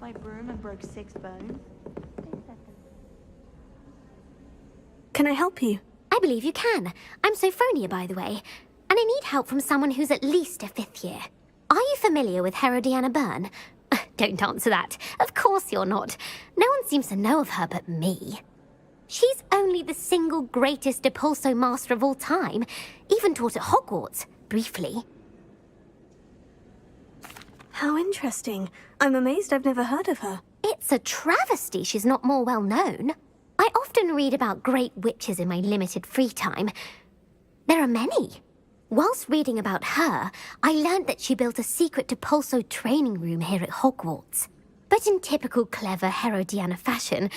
my broom and broke 6 bones. Can I help you? I believe you can. I'm Sophronia, by the way, and I need help from someone who's at least a 5th year. Are you familiar with Herodiana Byrne? Don't answer that. Of course you're not. No one seems to know of her but me. She's only the single greatest Depulso master of all time, even taught at Hogwarts, briefly. How interesting. I'm amazed I've never heard of her. It's a travesty she's not more well known. I often read about great witches in my limited free time. There are many. Whilst reading about her, I learned that she built a secret Depulso training room here at Hogwarts. But in typical clever Herodiana fashion,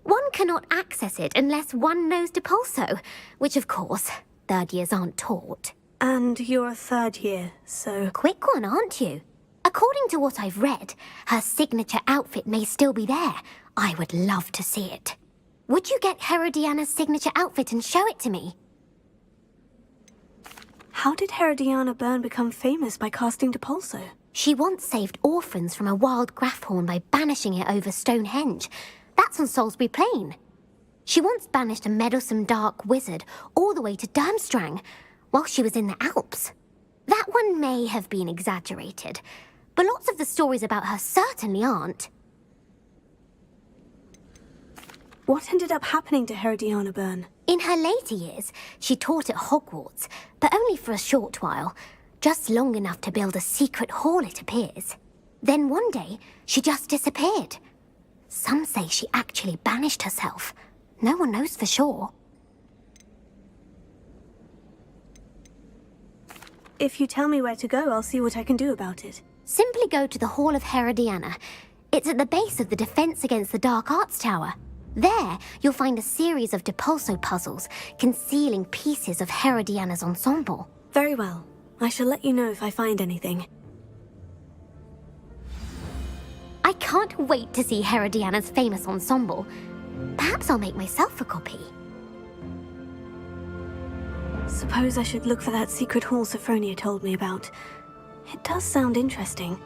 one cannot access it unless one knows Depulso, which of course, 3rd years aren't taught. And you're a 3rd year, so... Quick one, aren't you? According to what I've read, her signature outfit may still be there. I would love to see it. Would you get Herodiana's signature outfit and show it to me? How did Herodiana Byrne become famous by casting Depulso? She once saved orphans from a wild Graphorn by banishing it over Stonehenge. That's on Salisbury Plain. She once banished a meddlesome dark wizard all the way to Durmstrang while she was in the Alps. That one may have been exaggerated, but lots of the stories about her certainly aren't. What ended up happening to Herodiana Byrne? In her later years, she taught at Hogwarts, but only for a short while. Just long enough to build a secret hall, it appears. Then one day, she just disappeared. Some say she actually banished herself. No one knows for sure. If you tell me where to go, I'll see what I can do about it. Simply go to the Hall of Herodiana. It's at the base of the Defense Against the Dark Arts Tower. There, you'll find a series of Depulso puzzles concealing pieces of Herodiana's ensemble. Very well. I shall let you know if I find anything. I can't wait to see Herodiana's famous ensemble. Perhaps I'll make myself a copy. Suppose I should look for that secret hall Sophronia told me about. It does sound interesting.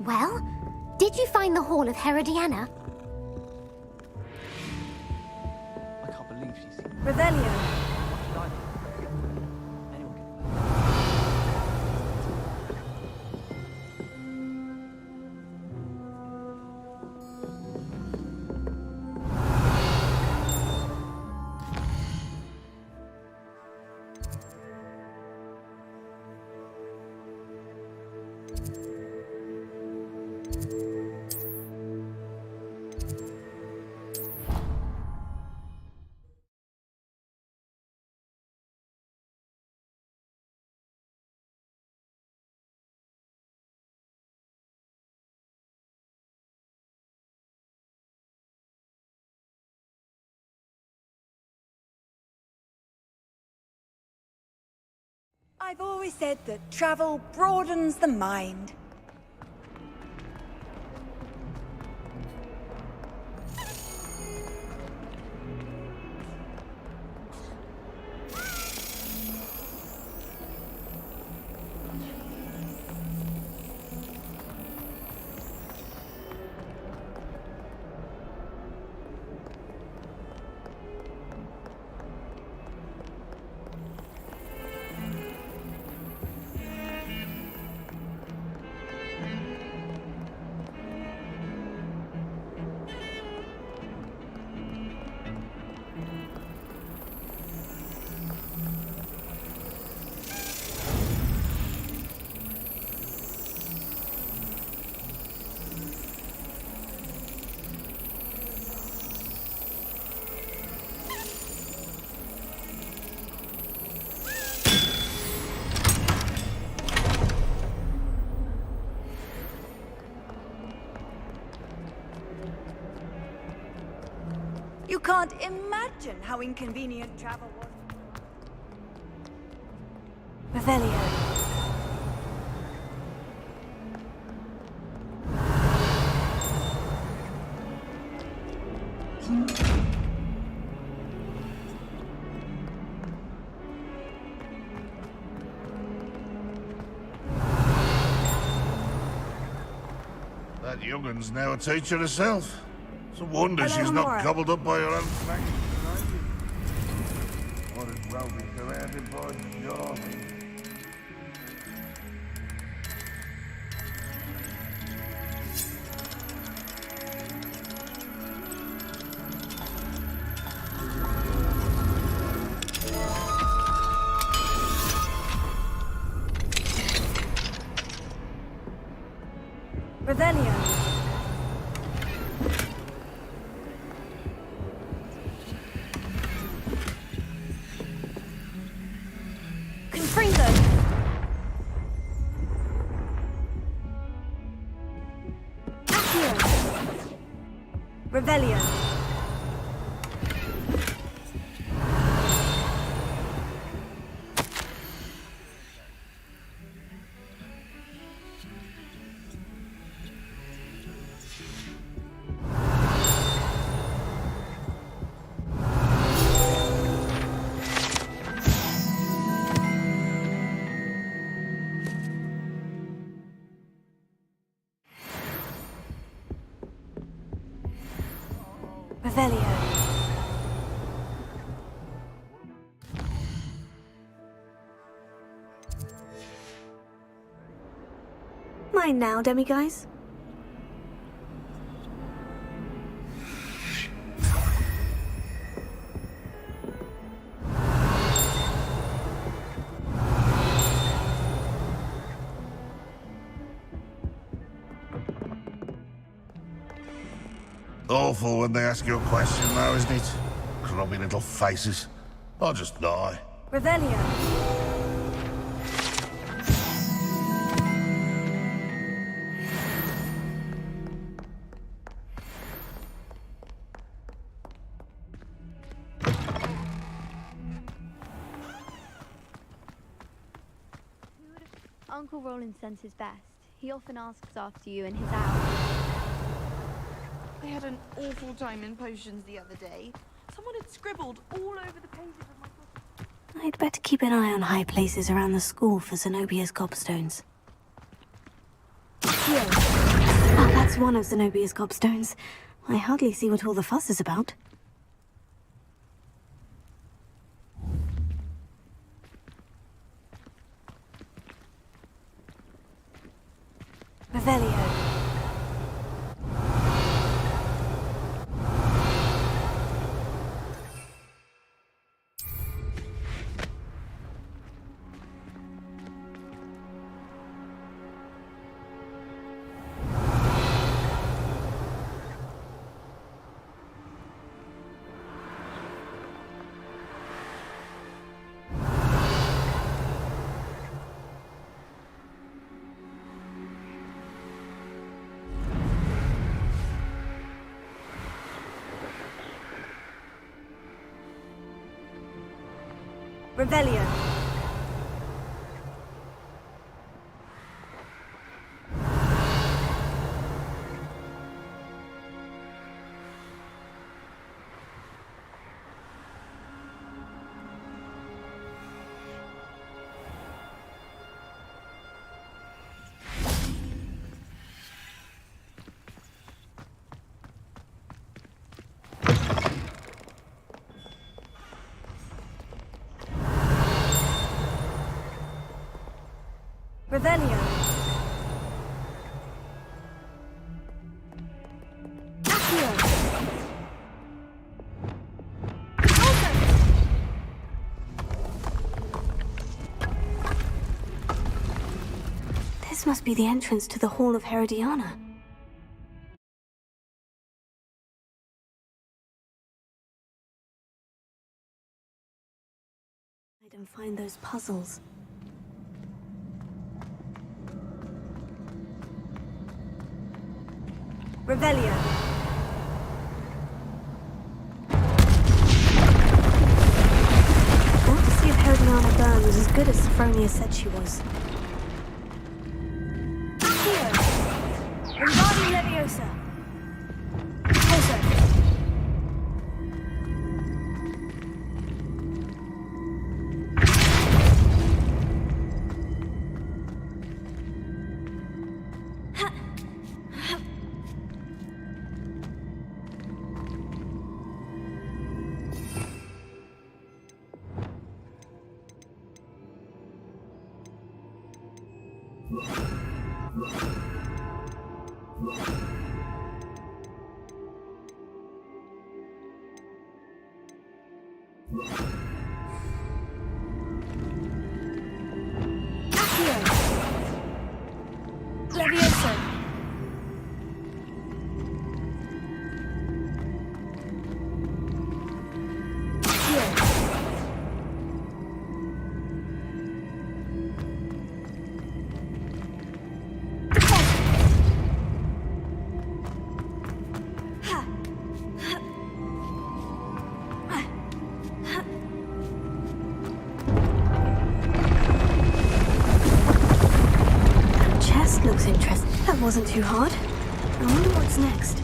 Well, did you find the Hall of Herodiana? I can't believe she's seen Revelio. I've always said that travel broadens the mind. You can't imagine how inconvenient travel was. Revelio. That youngun's now a teacher herself. It's a wonder Hello, she's not Amora. gobbled up by her own flank. What is well be surrounded by charming. Revelio. Confringo. Accio. Revelio. Revelio. Mine now, demiguise. Awful when they ask you a question, though, isn't it? Grubby little faces. I'll just die. Revelio. Uncle Roland senses best. He often asks after you in his hour. I had an awful time in potions the other day. Someone had scribbled all over the pages of my book. I'd better keep an eye on high places around the school for Zenobia's gobstones. Ah, that's one of Zenobia's gobstones. I hardly see what all the fuss is about. Revelio. Revelio. Revelio. Accio. This must be the entrance to the Hall of Herodiana. I don't find those puzzles. Revelio. I want to see if Herodiana Byrne was as good as Sophronia said she was. Accio. Wingardium Leviosa. Closer. Looks interesting. That wasn't too hard. I wonder what's next.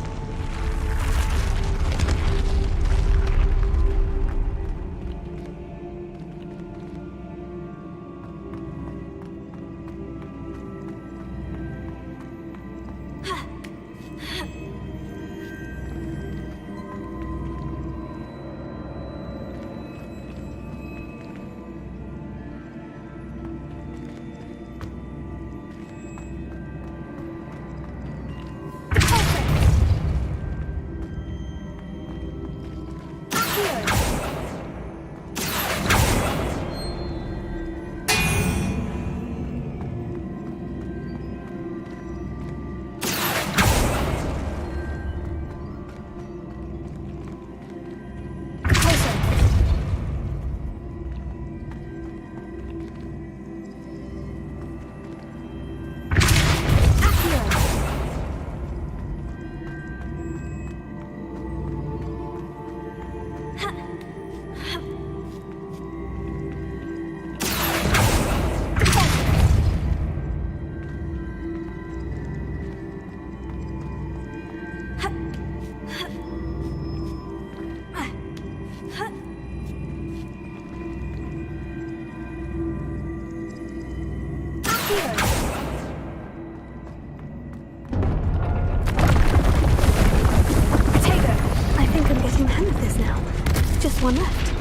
One left.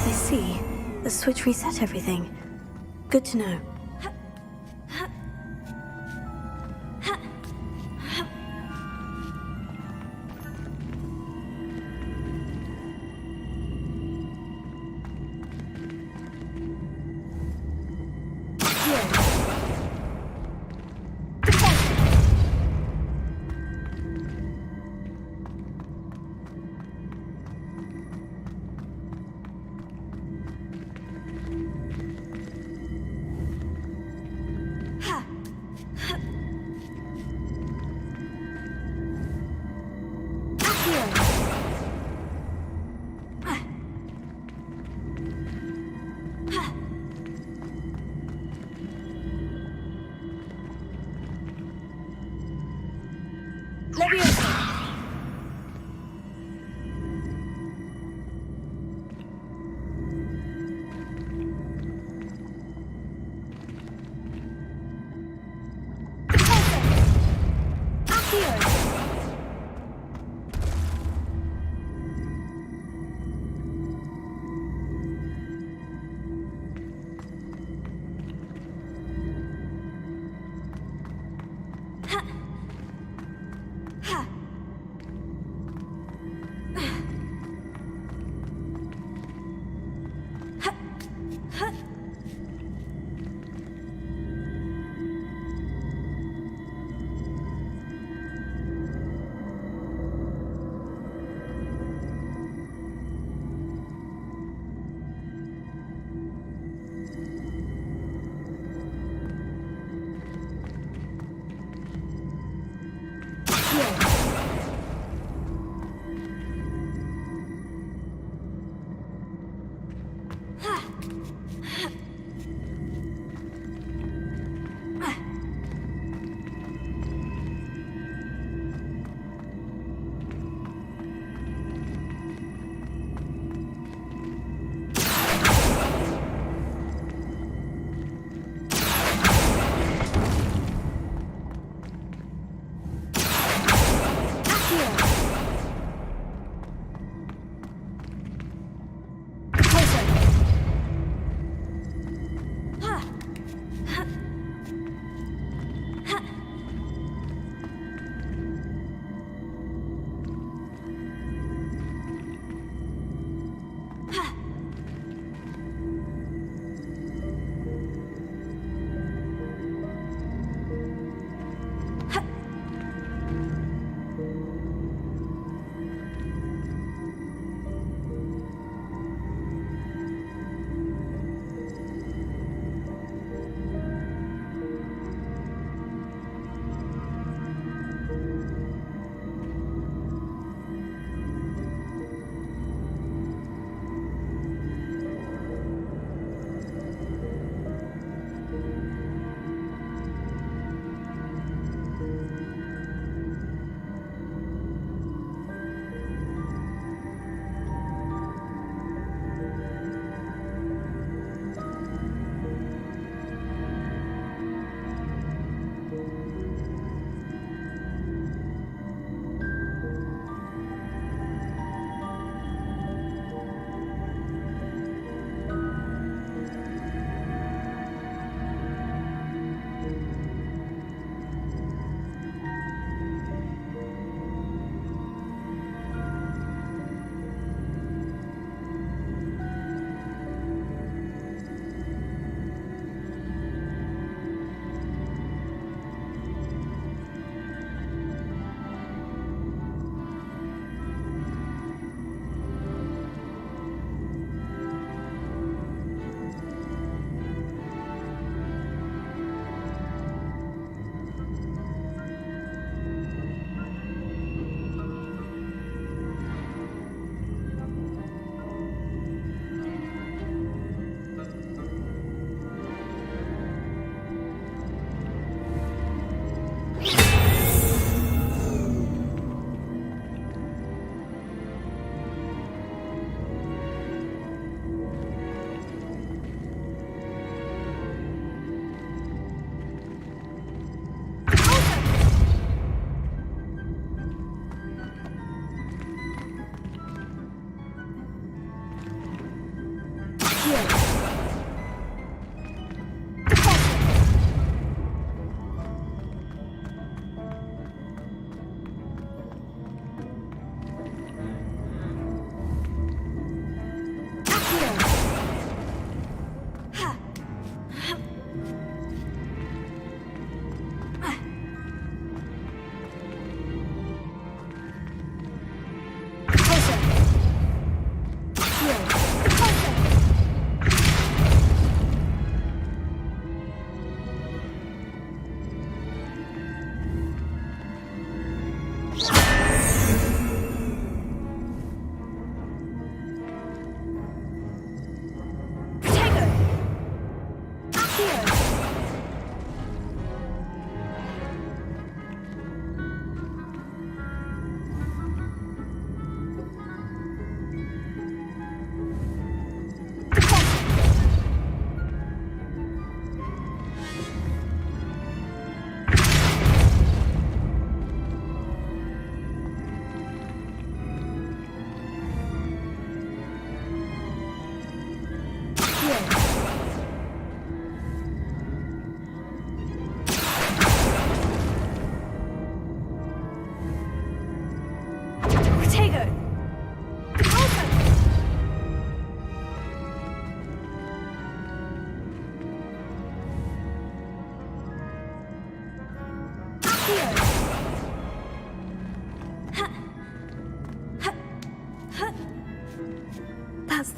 I see. The switch reset everything. Good to know.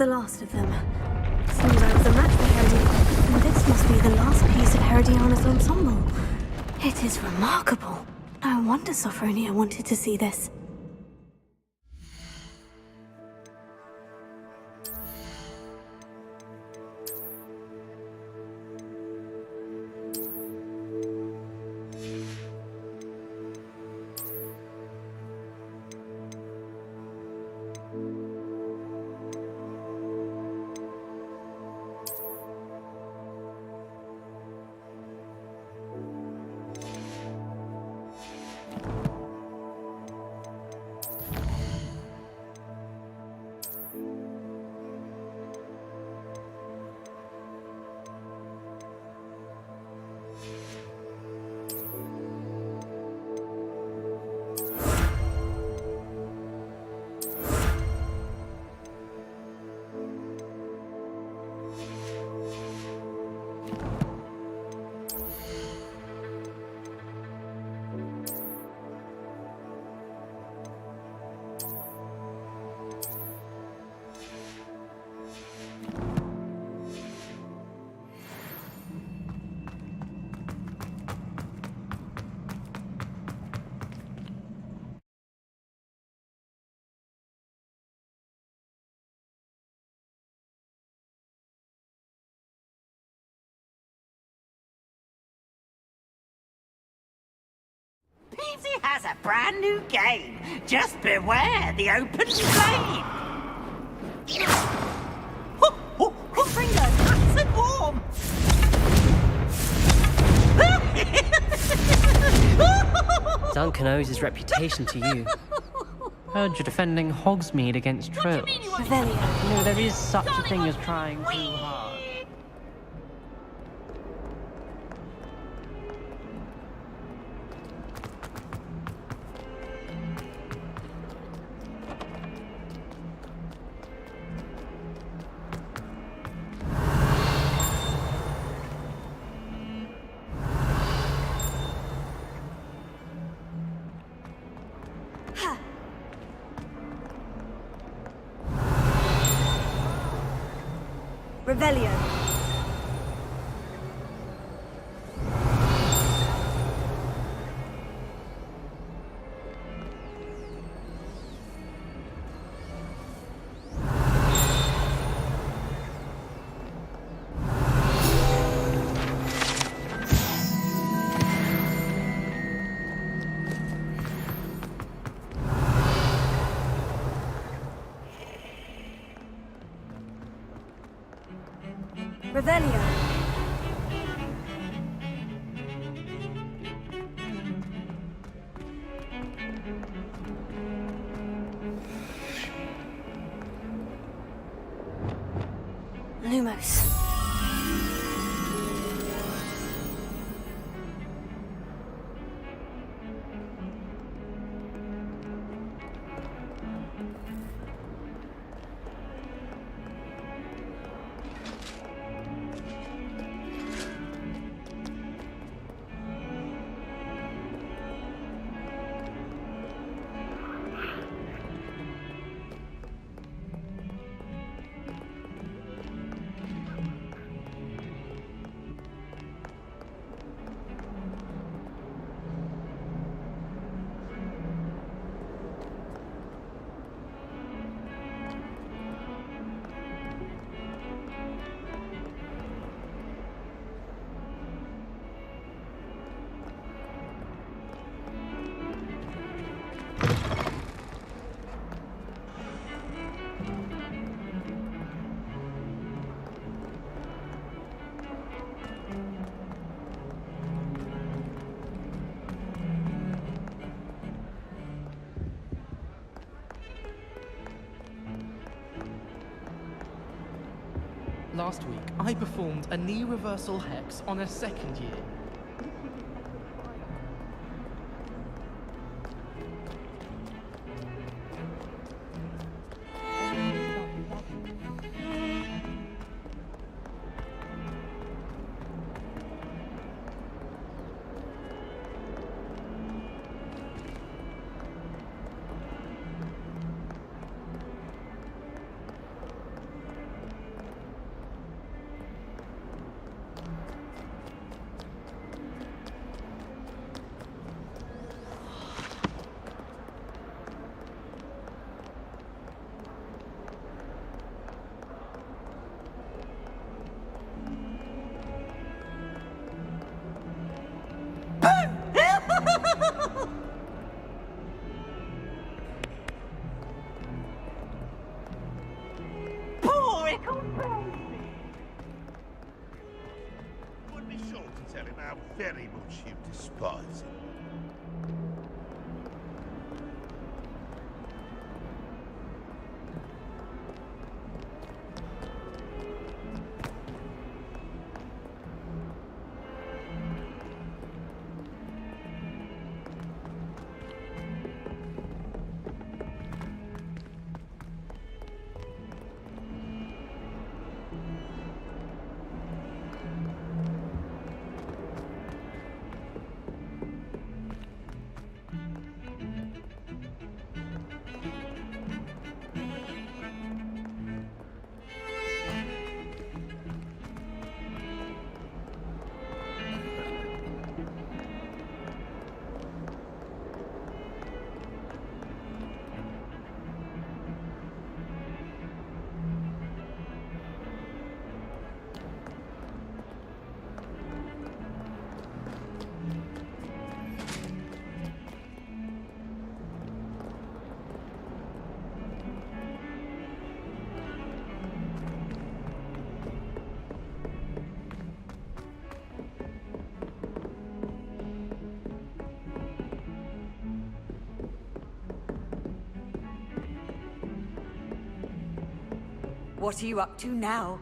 the last of them. Seems I was a match for Herodiana, and this must be the last piece of Herodiana's ensemble. It is remarkable. No wonder Sophronia wanted to see this. Peasy has a brand new game. Just beware the open flame. Ringo, nice and warm. Duncan owes his reputation to you. Heard you're defending Hogsmeade against trolls. Revelio. No, there is such a thing as trying too hard. Revelio. Revelio. Lumos. Last week, I performed a knee reversal hex on a second year. very much you despise him. What are you up to now?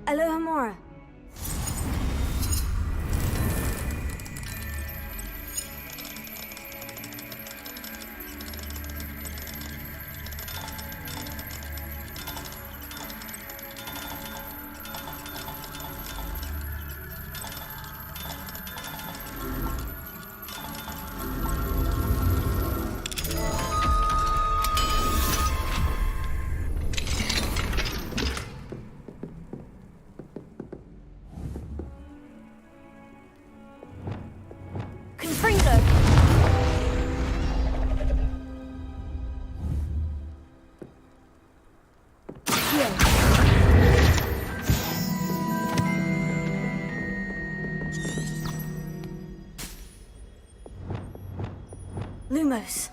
Alohomora. Lumos.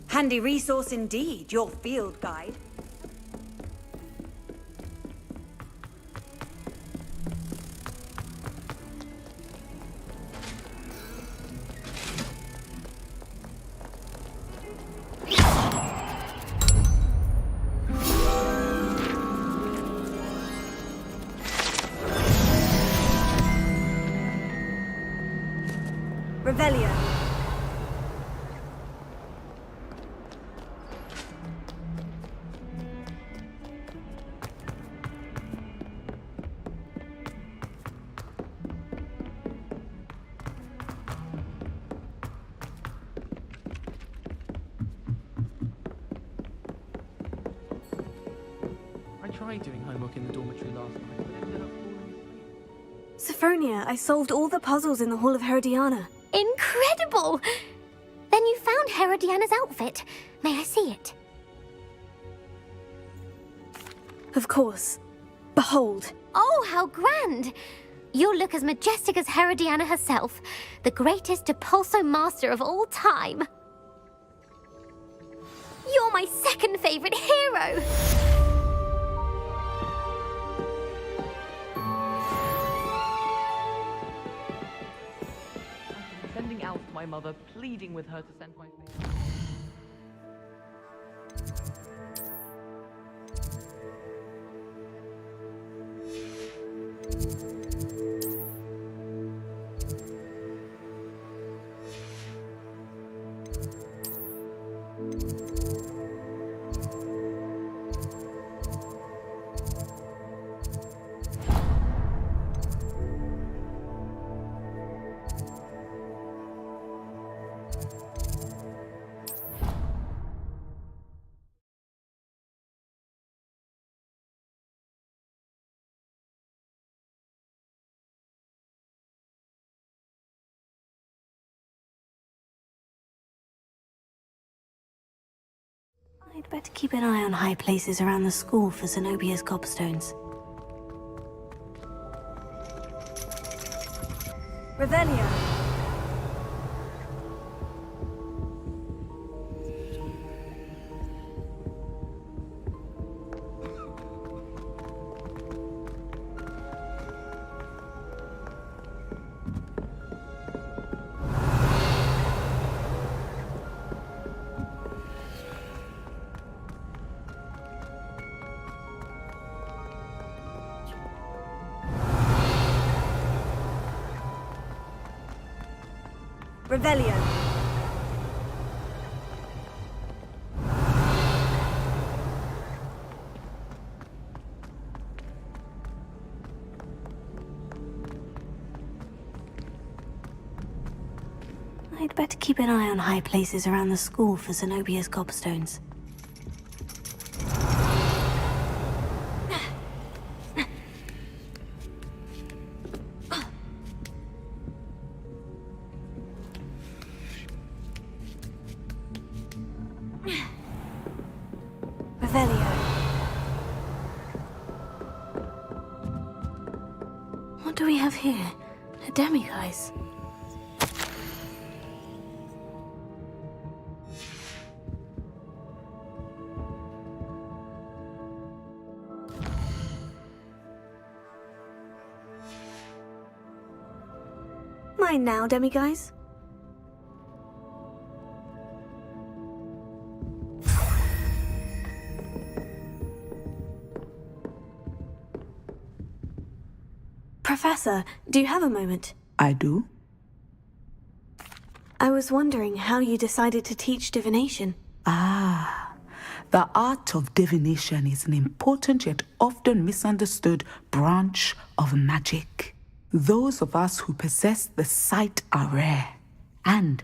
Handy resource indeed, your field guide. Revelio. I tried doing homework in the dormitory last night, but ended up falling asleep. Sophronia, I solved all the puzzles in the Hall of Herodiana. Incredible! Then you found Herodiana's outfit. May I see it? Of course. Behold. Oh, how grand! You'll look as majestic as Herodiana herself, the greatest Depulso master of all time. You're my second favorite hero! Sending out to my mother, pleading with her to send my face. I'd better keep an eye on high places around the school for Zenobia's gobstones. Revelio. Revelio. I'd better keep an eye on high places around the school for Zenobia's gobstones. Revelio. What do we have here? A demiguise. Mine now, demiguise. Professor, do you have a moment? I do. I was wondering how you decided to teach divination. The art of divination is an important yet often misunderstood branch of magic. Those of us who possess the sight are rare, and,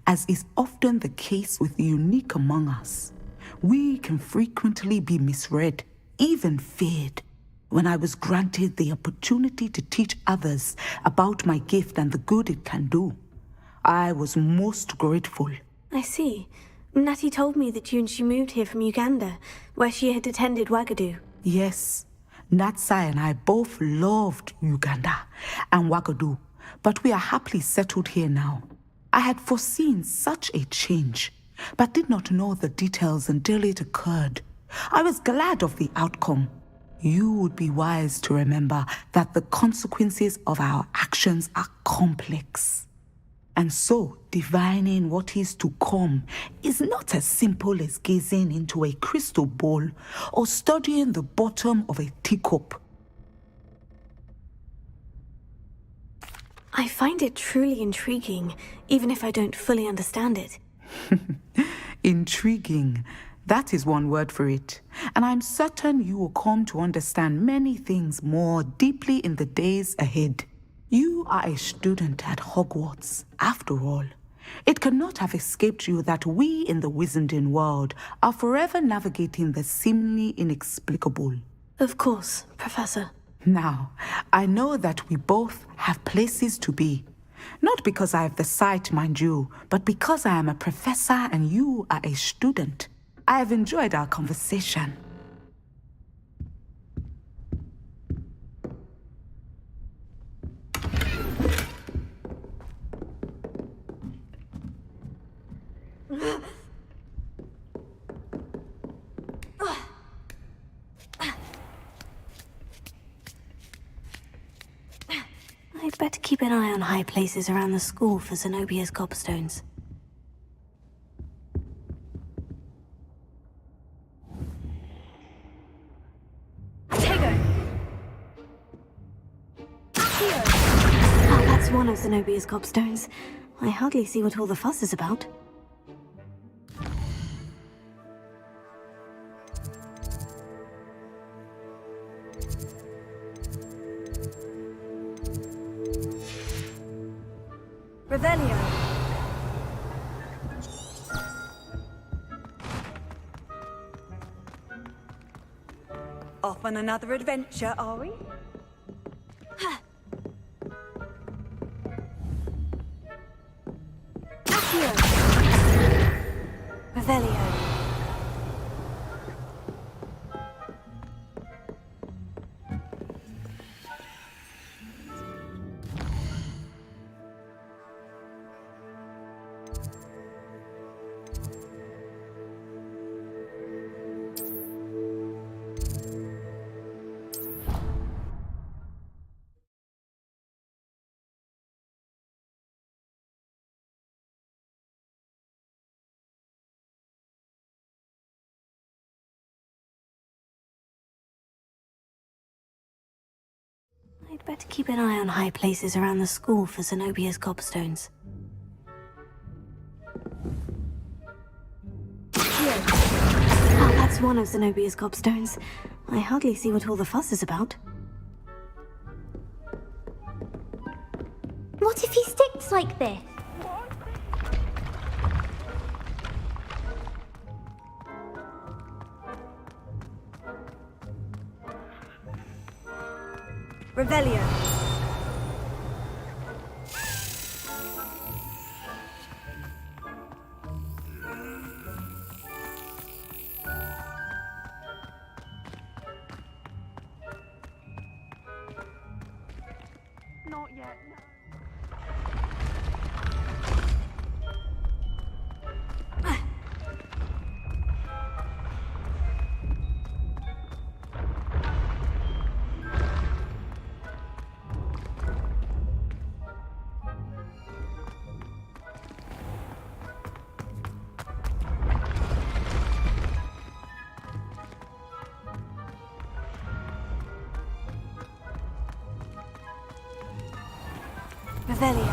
as is often the case with the unique among us, we can frequently be misread, even feared. When I was granted the opportunity to teach others about my gift and the good it can do, I was most grateful. I see. Natty told me that you and she moved here from Uganda, where she had attended Wagadu. Yes, Natsai and I both loved Uganda and Wagadu, but we are happily settled here now. I had foreseen such a change, but did not know the details until it occurred. I was glad of the outcome. You would be wise to remember that the consequences of our actions are complex. And so, divining what is to come is not as simple as gazing into a crystal ball or studying the bottom of a teacup. I find it truly intriguing, even if I don't fully understand it. Intriguing. That is one word for it. And I'm certain you will come to understand many things more deeply in the days ahead. You are a student at Hogwarts, after all. It cannot have escaped you that we in the Wizarding world are forever navigating the seemingly inexplicable. Of course, Professor. Now, I know that we both have places to be. Not because I have the sight, mind you, but because I am a professor and you are a student. I have enjoyed our conversation. I'd better keep an eye on high places around the school for Zenobia's gobstones. Oh, that's one of Zenobia's gobstones. I hardly see what all the fuss is about. Revelio. Off on another adventure, are we? Revelio. I'd better keep an eye on high places around the school for Zenobia's gobstones. just one of Zenobia's gobstones. I hardly see what all the fuss is about. What if he sticks like this? Revelio. Not yet, no. Revelio.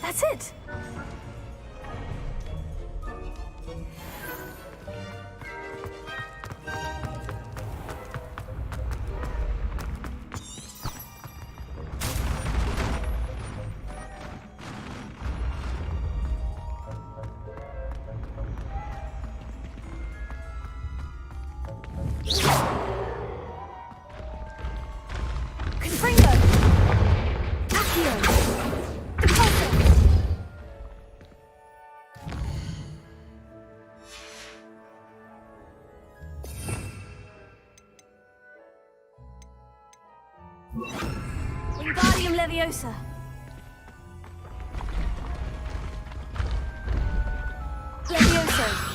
That's it! Confringo. Accio. Repulsor. Wingardium Leviosa. Levioso.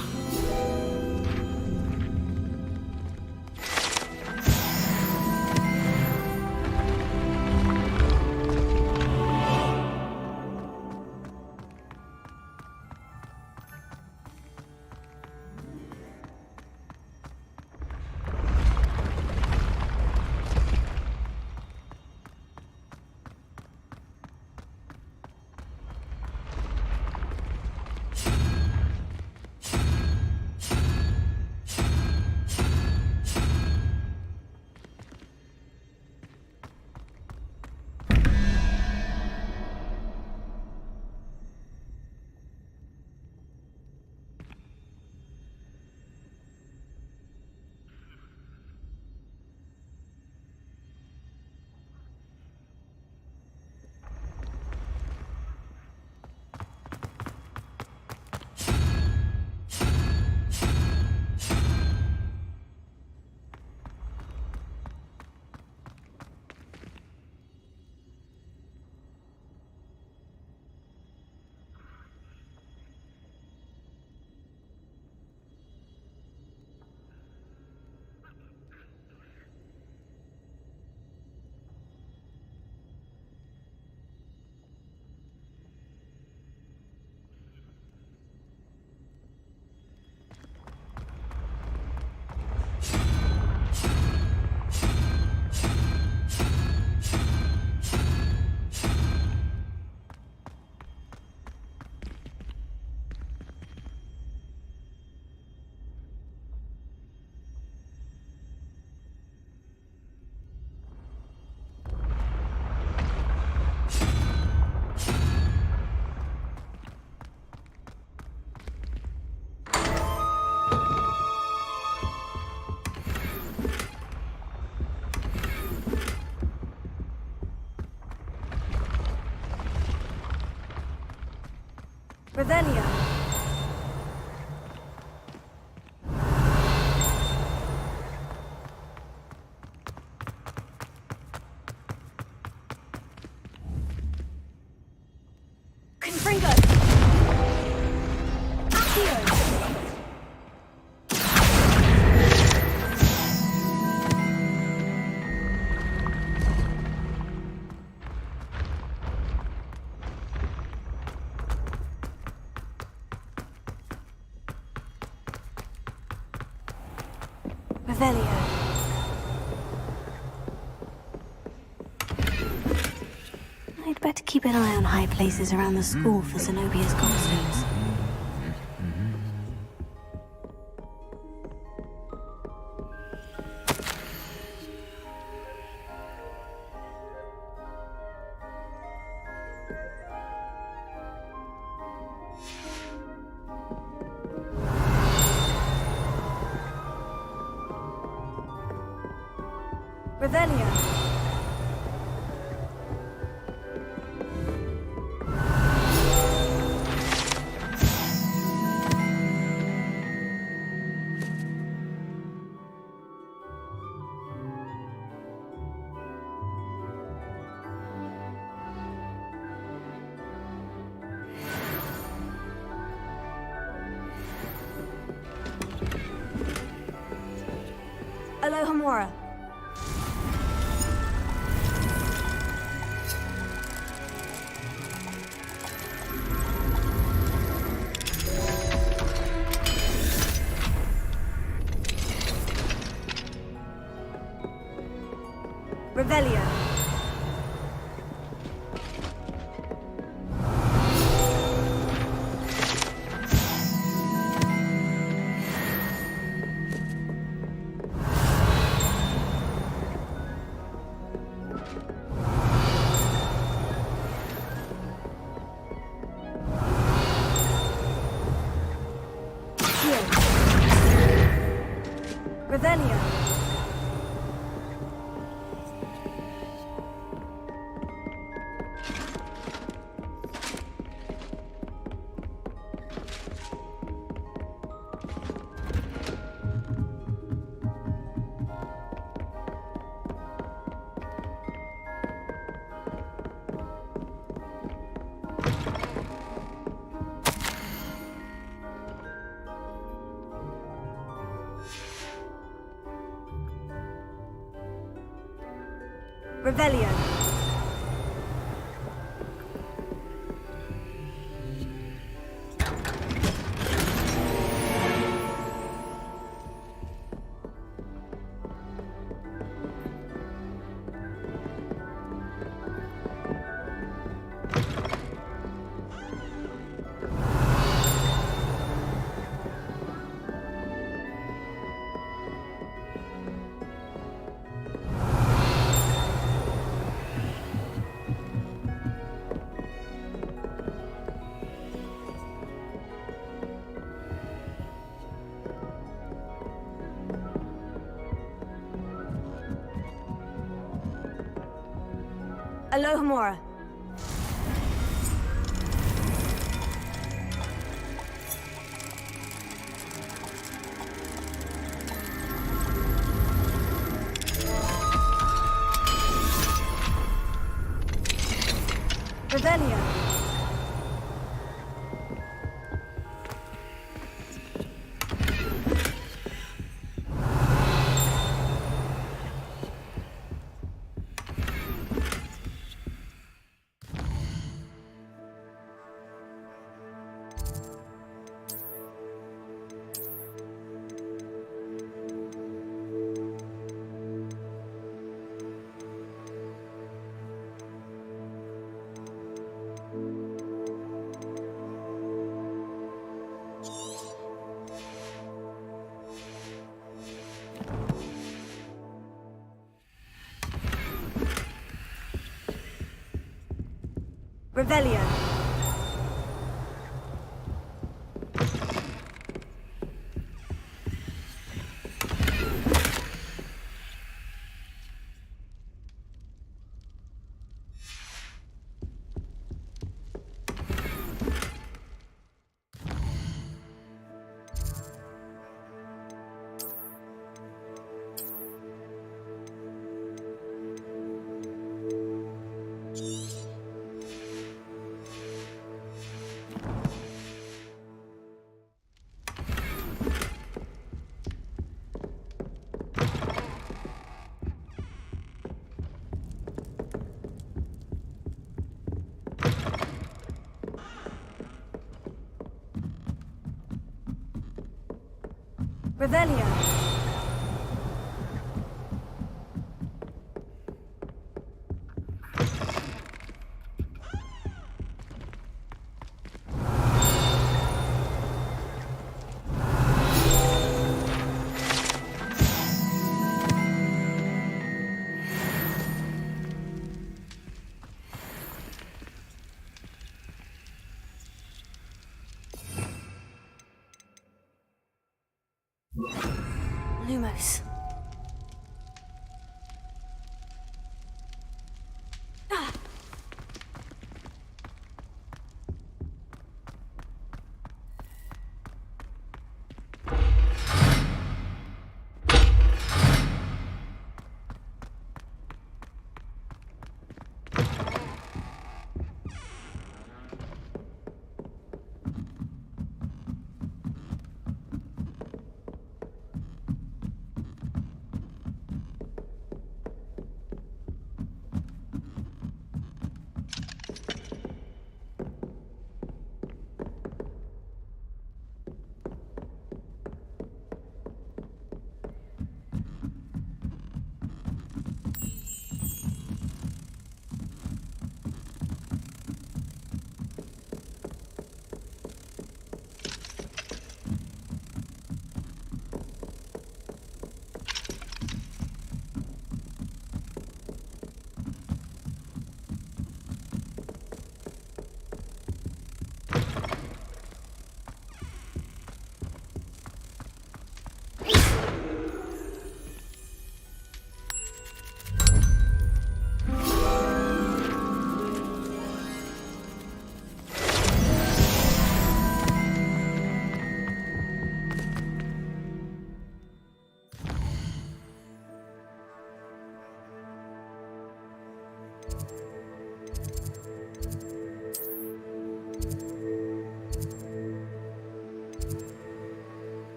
Revelio. Confringo. Accio. Revelio. I'd better keep an eye on high places around the school for Zenobia's gobstones. Revelio. Alohomora. Revelio. Revelio. Revelio. Alohomora. Revelio. Revelio. Revelio. Lumos.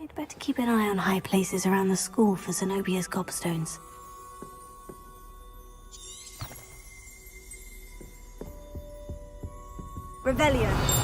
I'd better keep an eye on high places around the school for Zenobia's gobstones. Revelio.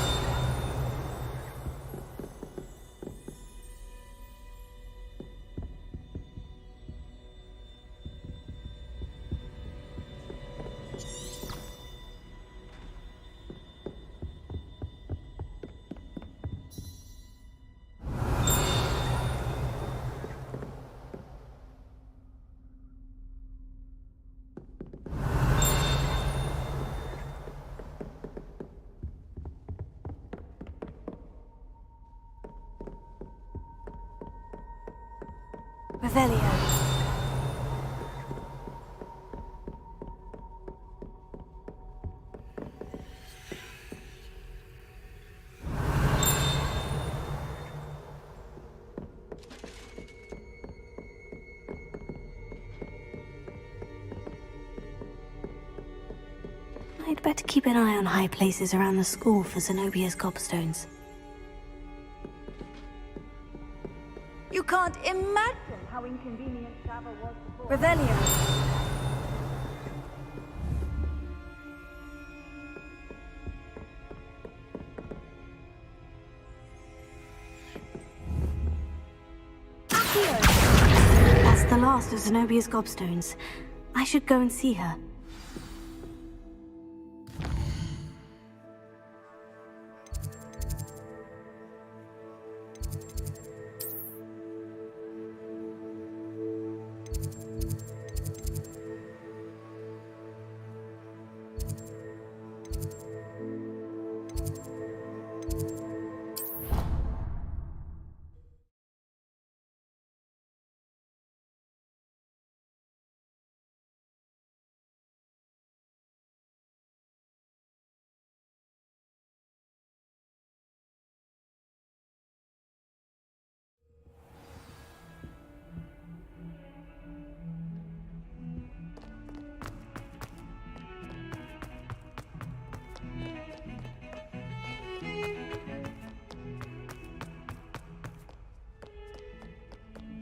Revelio. I'd better keep an eye on high places around the school for Zenobia's gobstones. You can't imagine how inconvenient travel was before. Revelio. That's the last of Zenobia's gobstones. I should go and see her.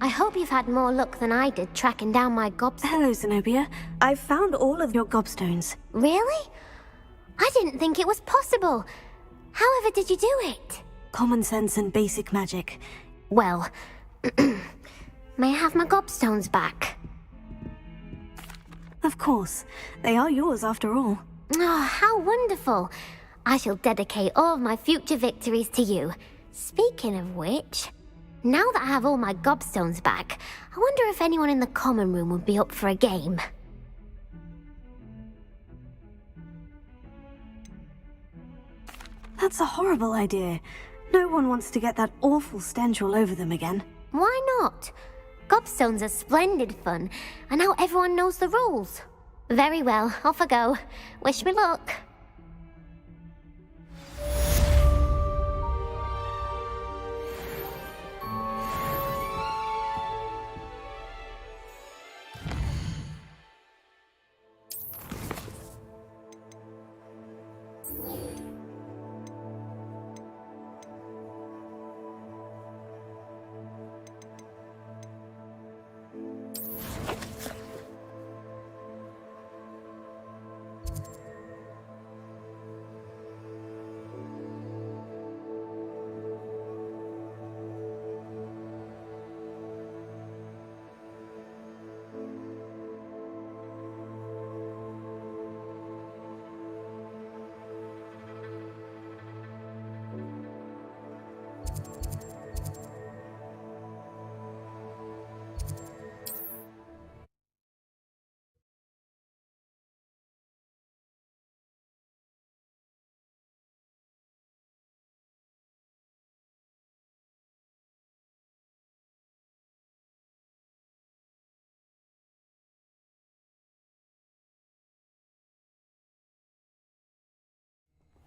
I hope you've had more luck than I did tracking down my gobstones. Hello, Zenobia. I've found all of your gobstones. Really? I didn't think it was possible. However did you do it? Common sense and basic magic. Well, may I have my gobstones back? Of course. They are yours after all. Oh, how wonderful. I shall dedicate all of my future victories to you. Speaking of which, Now that I have all my gobstones back, I wonder if anyone in the common room would be up for a game. That's a horrible idea. No one wants to get that awful stench all over them again. Why not? Gobstones are splendid fun, and now everyone knows the rules. Very well, off I go. Wish me luck.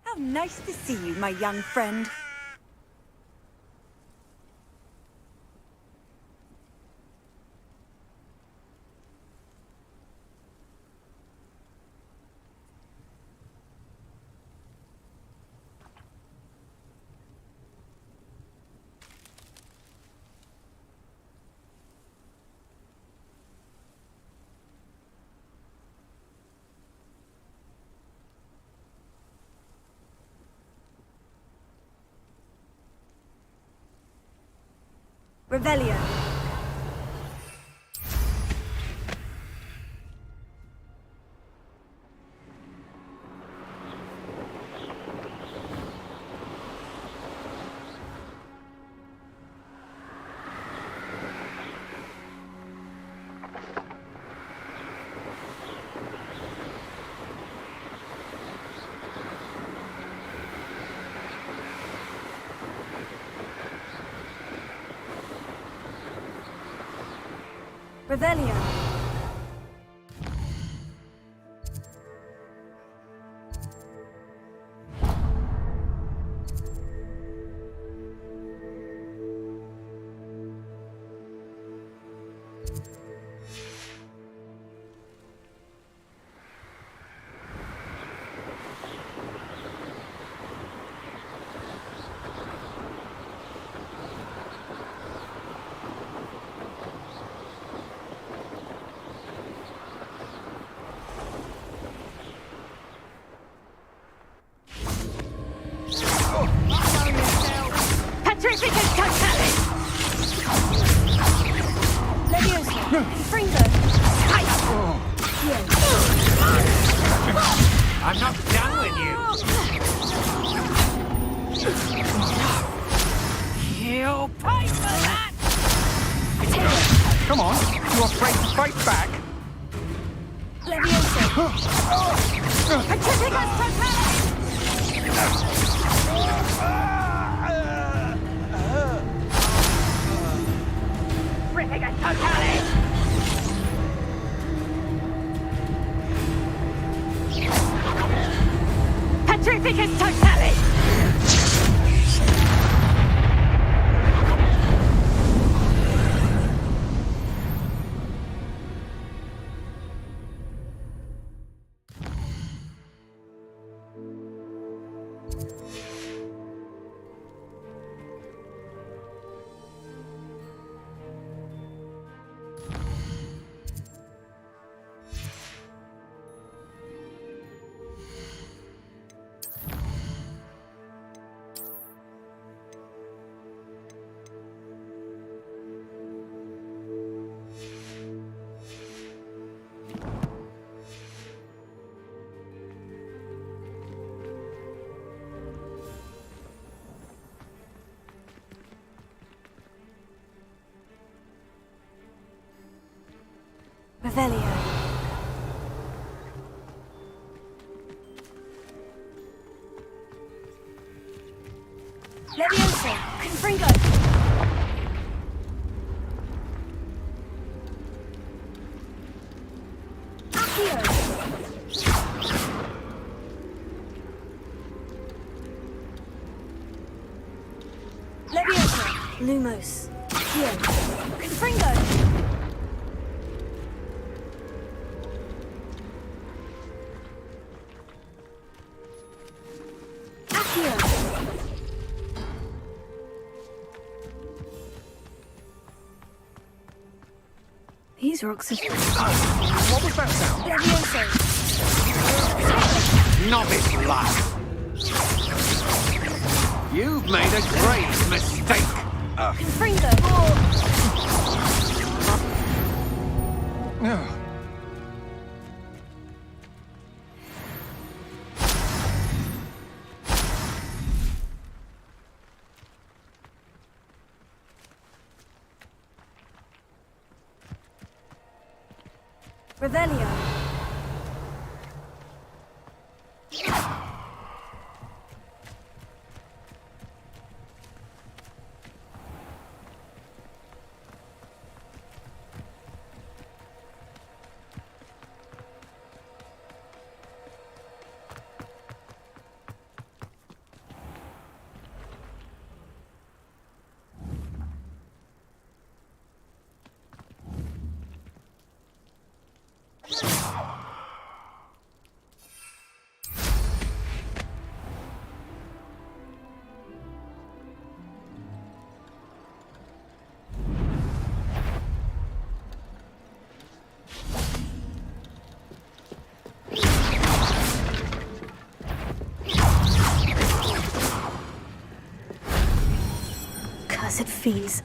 How nice to see you, my young friend. Revelio. Revelio. I'm not done with you. You'll pay for that! Come on, you afraid to fight back? Petrificus Totalis! Revelio. Levioso. Confringo. Accio. Levioso. Lumos. Accio. Confringo. These rocks are... What was that sound? Levioso. Novice lad. You've made a great mistake. Confringo. Revelio. Cursed fiends.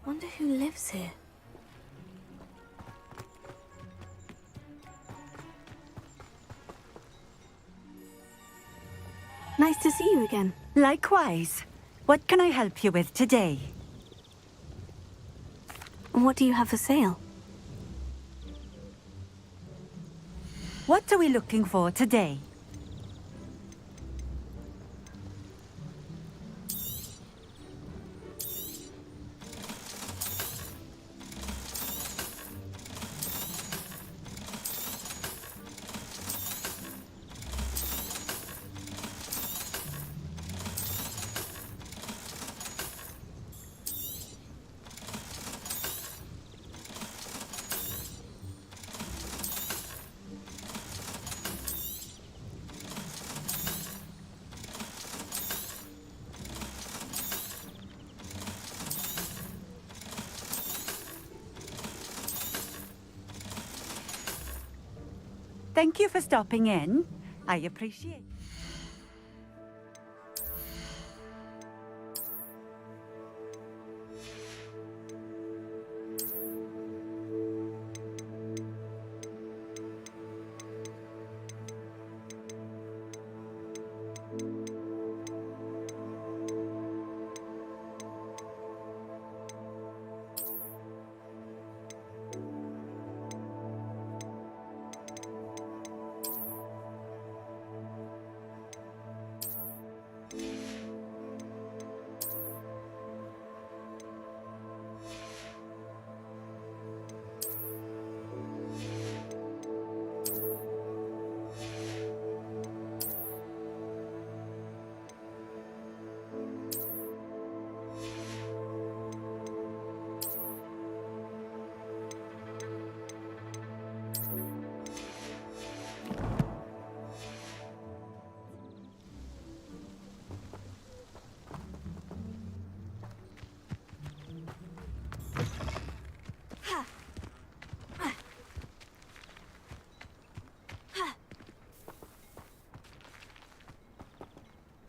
Wonder who lives here. Nice to see you again. Likewise. What can I help you with today? What do you have for sale? What are we looking for today? Thank you for stopping in. I appreciate it.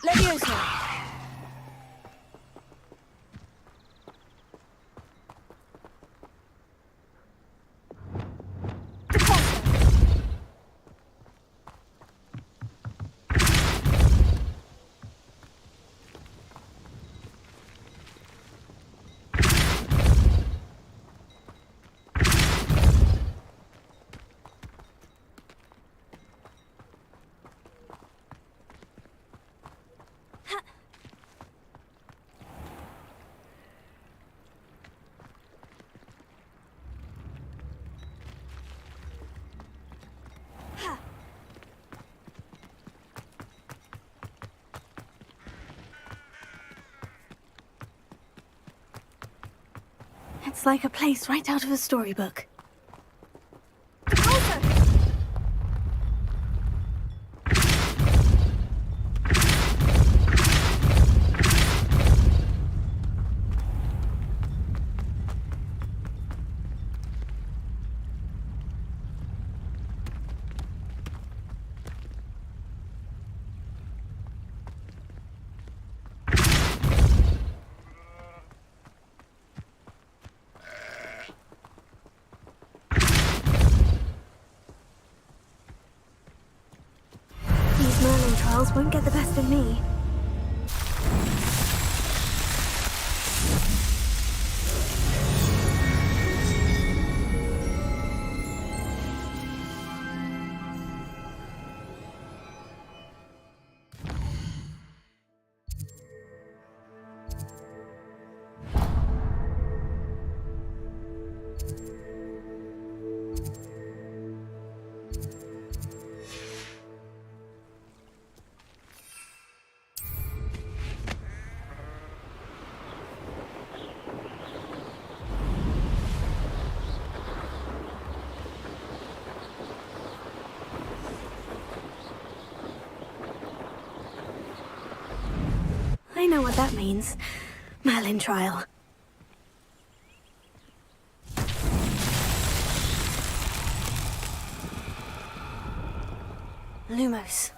Leviosa! It's like a place right out of a storybook. Trials won't get the best of me. I know what that means. Merlin trial. Lumos.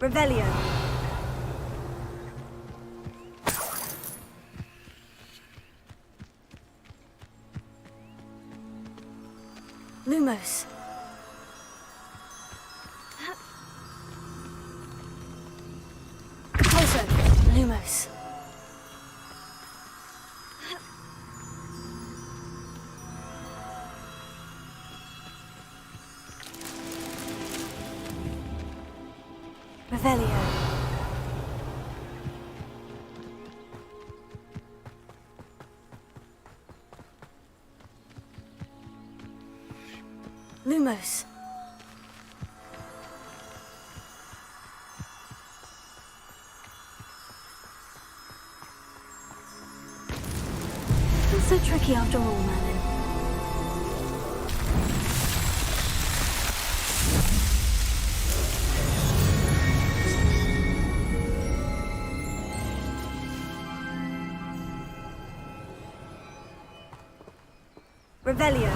Revelio. Lumos. Compulso. Lumos. Revelio. Lumos. It's so tricky after all, Merlin. Revelio.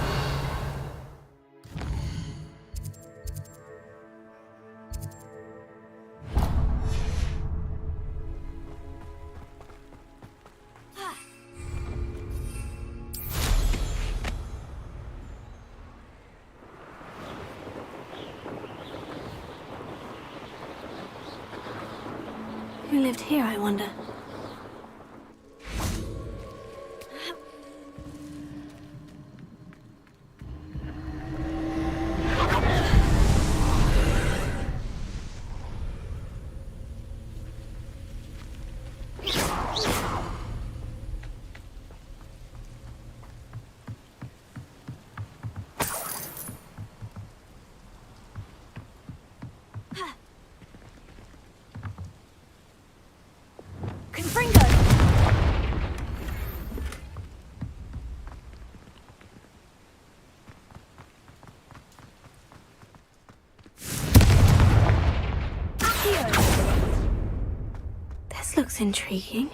Who lived here, I wonder? This looks intriguing.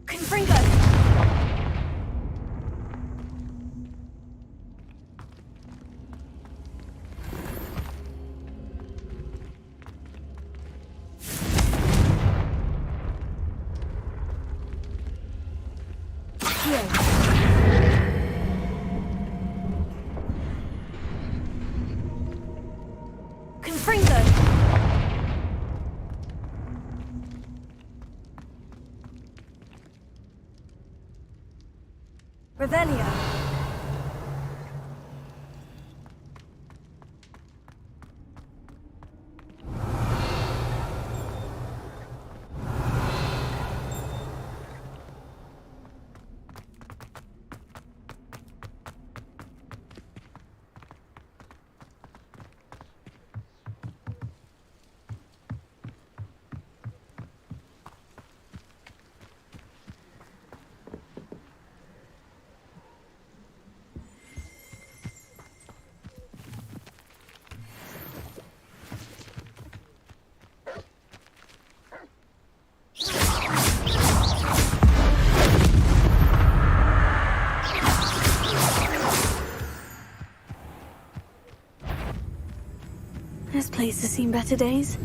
Confringo! Revelio. This place has seen better days.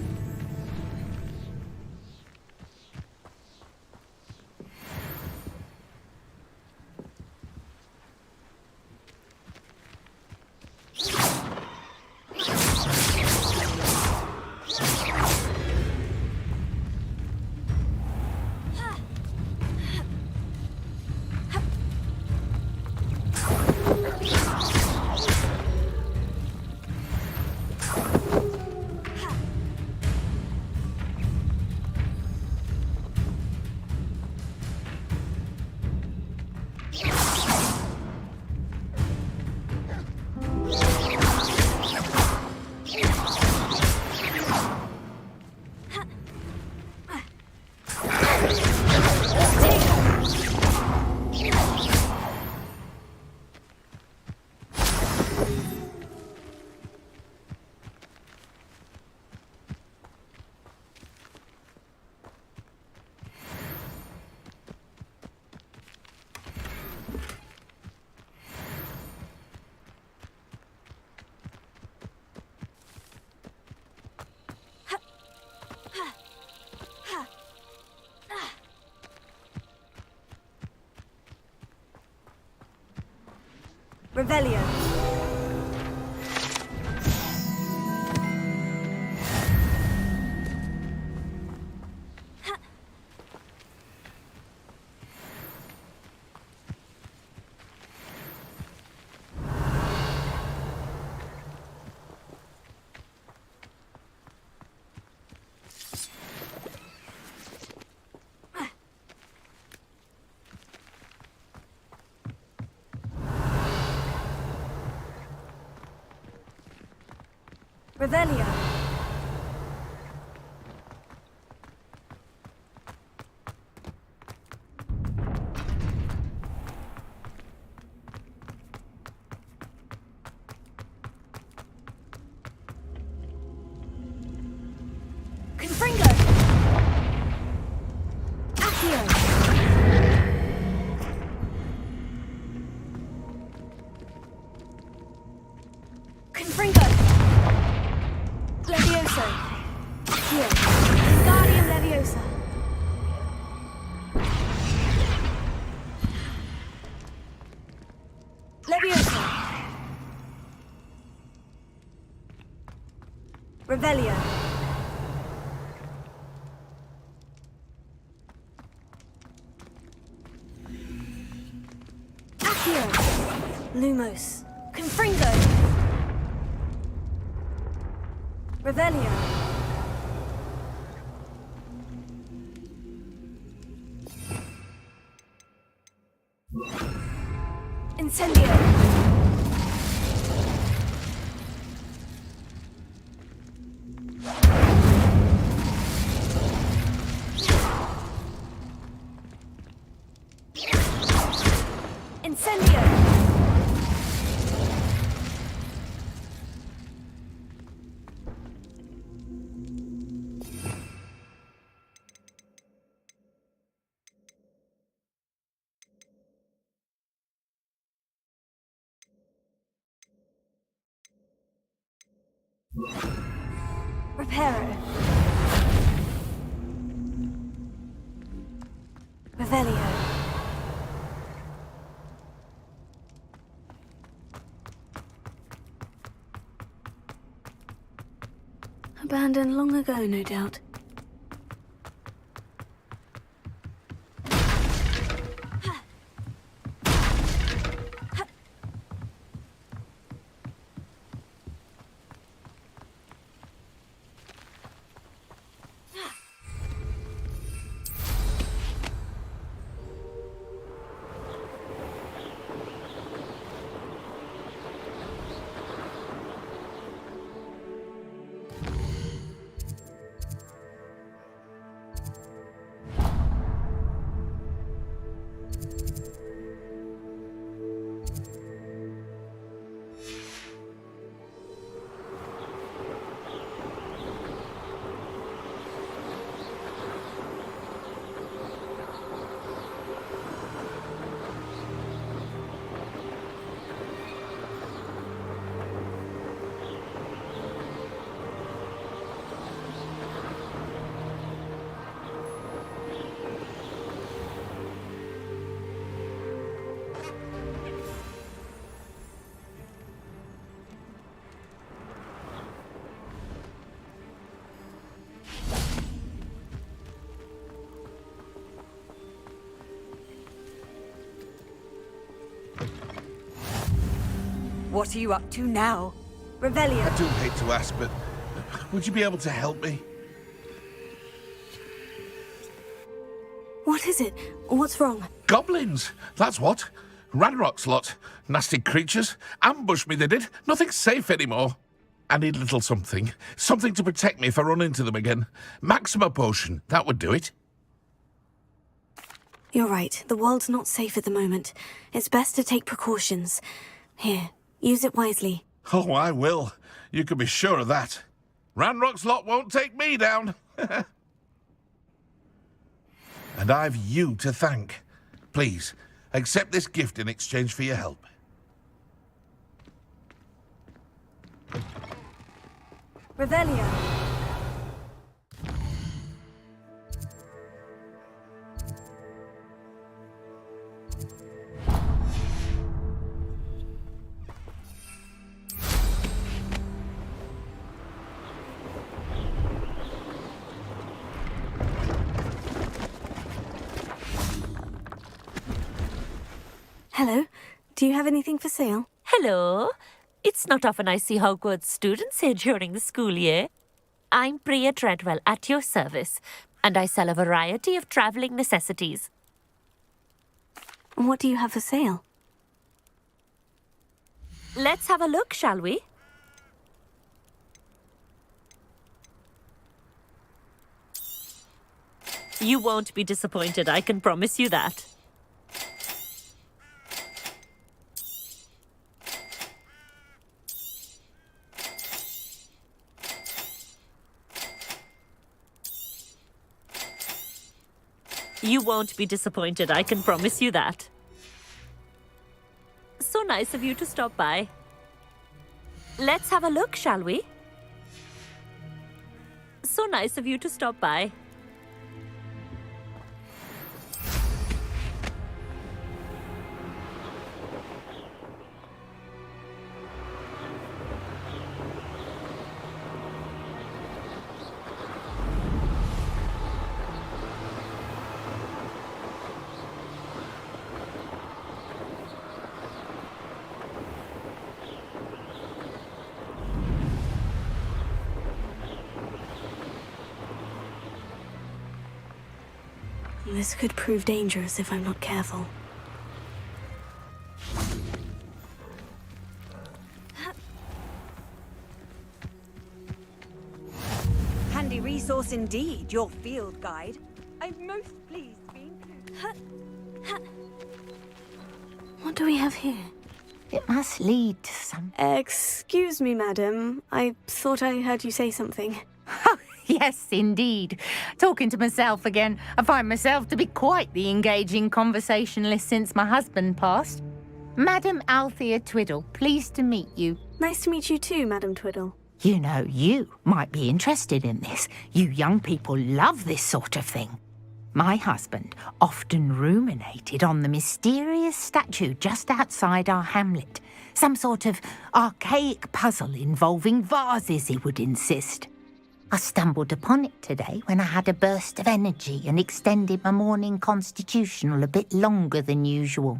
Revelio. Revelio. Confringo. Accio. Confringo. Levioso. Accio. Wingardium Leviosa. Leviosa. Revelio. Accio. Lumos. Confringo. Revelio. Incendio. Incendio. Reparo. Revelio. Abandoned long ago, no doubt. What are you up to now? Revelio. I do hate to ask, but would you be able to help me? What is it? What's wrong? Goblins! That's what. Ranrock's lot. Nasty creatures. Ambushed me, they did. Nothing's safe anymore. I need a little something. Something to protect me if I run into them again. Maxima potion. That would do it. You're right. The world's not safe at the moment. It's best to take precautions. Here, use it wisely. Oh, I will. You can be sure of that. Ranrock's lot won't take me down. And I've you to thank. Please, accept this gift in exchange for your help. Revelio. Hello. Do you have anything for sale? Hello. It's not often I see Hogwarts students here during the school year. I'm Priya Treadwell, at your service, and I sell a variety of travelling necessities. What do you have for sale? Let's have a look, shall we? You won't be disappointed, I can promise you that. You won't be disappointed, I can promise you that. So nice of you to stop by. Let's have a look, shall we? So nice of you to stop by. This could prove dangerous if I'm not careful. Handy resource indeed, your field guide. I'm most pleased to be included. What do we have here? It must lead to some... Excuse me, madam. I thought I heard you say something. Yes, indeed. Talking to myself again. I find myself to be quite the engaging conversationalist since my husband passed. Madam Althea Twiddle, pleased to meet you. Nice to meet you too, Madam Twiddle. You know, you might be interested in this. You young people love this sort of thing. My husband often ruminated on the mysterious statue just outside our hamlet. Some sort of archaic puzzle involving vases, he would insist. I stumbled upon it today when I had a burst of energy and extended my morning constitutional a bit longer than usual.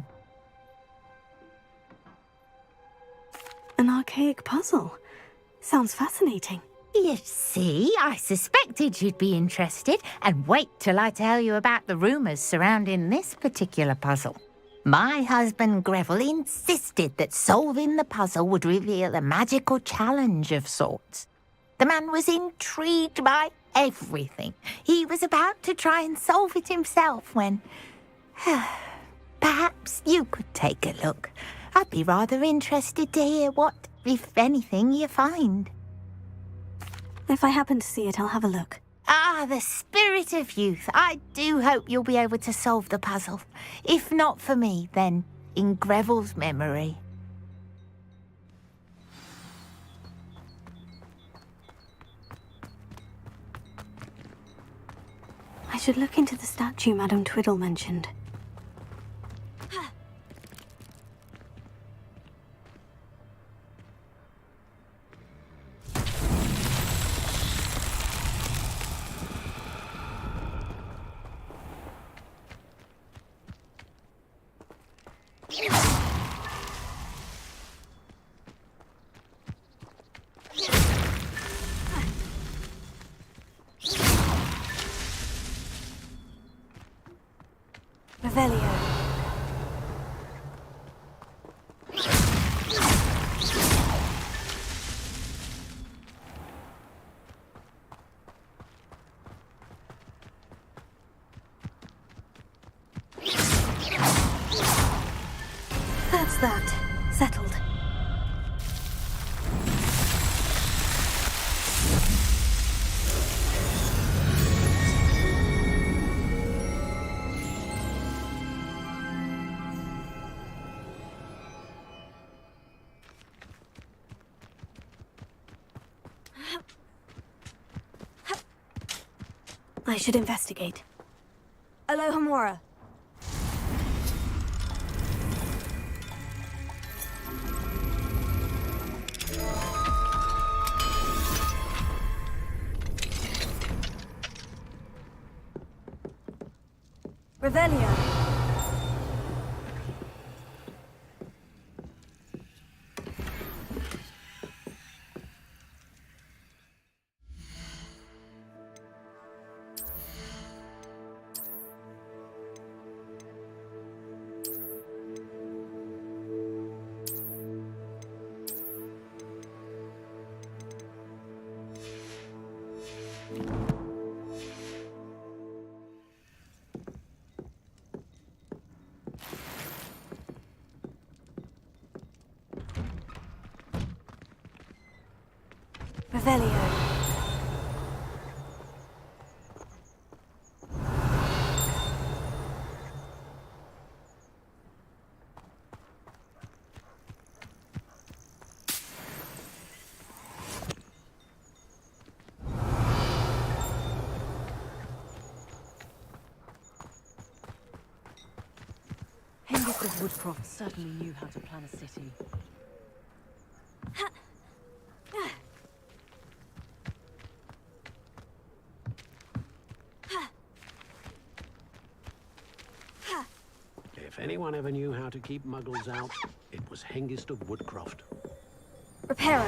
An archaic puzzle? Sounds fascinating. You see, I suspected you'd be interested, and wait till I tell you about the rumours surrounding this particular puzzle. My husband Greville insisted that solving the puzzle would reveal a magical challenge of sorts. The man was intrigued by everything. He was about to try and solve it himself when... Perhaps you could take a look. I'd be rather interested to hear what, if anything, you find. If I happen to see it, I'll have a look. Ah, the spirit of youth. I do hope you'll be able to solve the puzzle. If not for me, then in Greville's memory. I should look into the statue Madam Twiddle mentioned. Revelio. That's that. Settled. I should investigate. Alohomora. Revelio. Revelio. Hengist of Woodcroft certainly knew how to plan a city. If anyone ever knew how to keep muggles out, it was Hengist of Woodcroft. Reparo.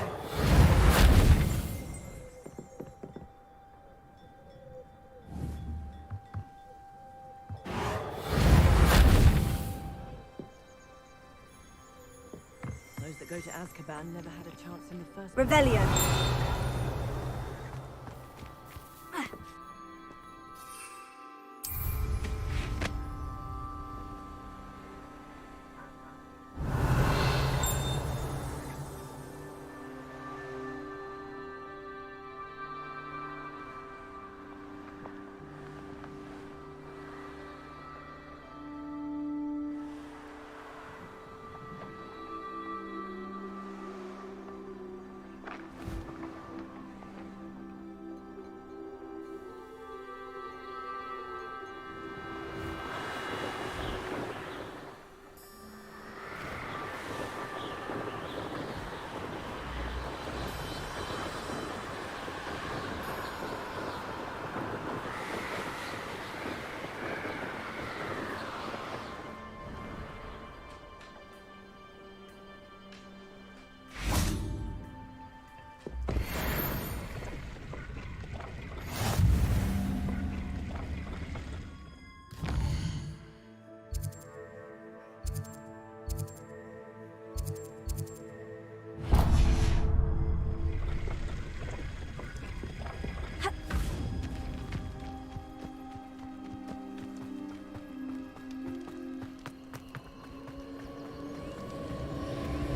Those that go to Azkaban never had a chance in the first. Revelio.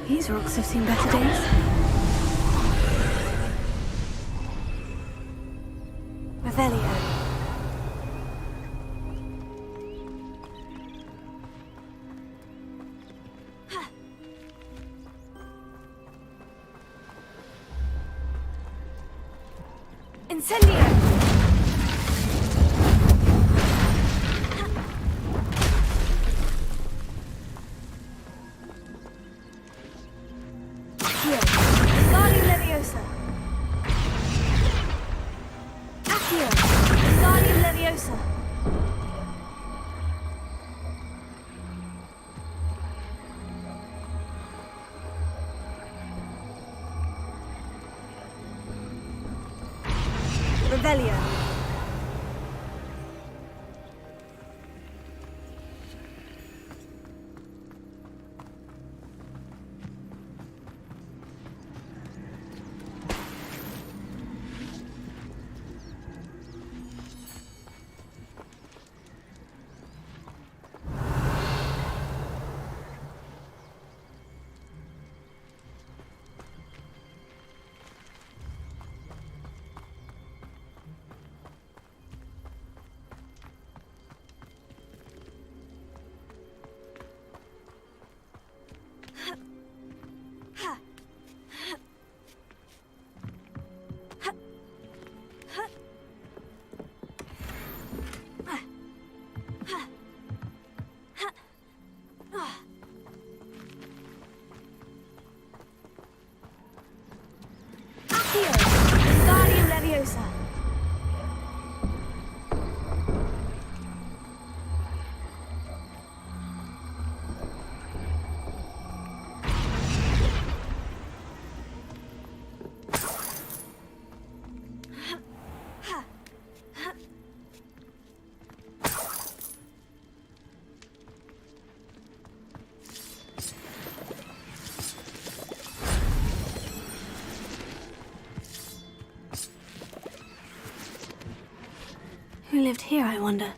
These rocks have seen better days. Revelio. Incendio! Revelio. Who lived here, I wonder?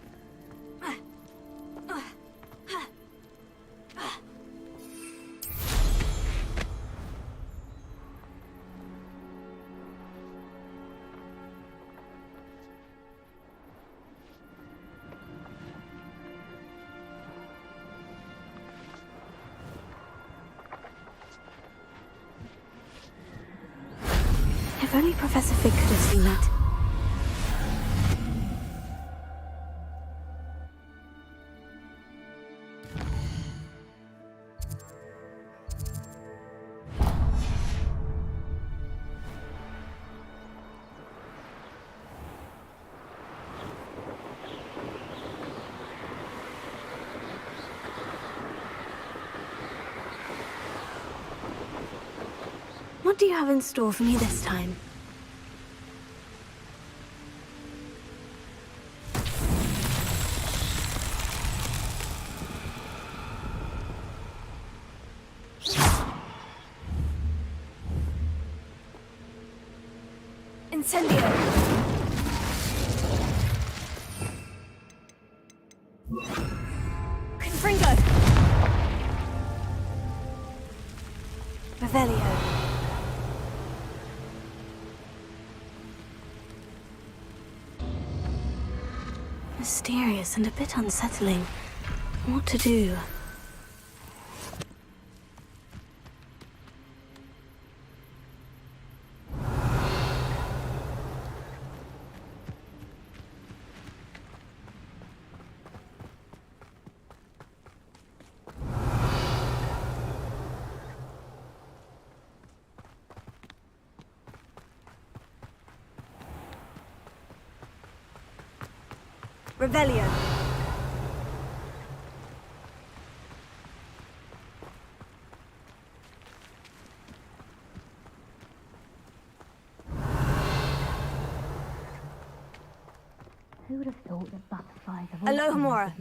If only Professor Fig could have seen that. What do you have in store for me this time? Incendio! Confringo! Revelio. Mysterious and a bit unsettling. What to do? Revelio. Who would have thought that butterflies have Alohomora.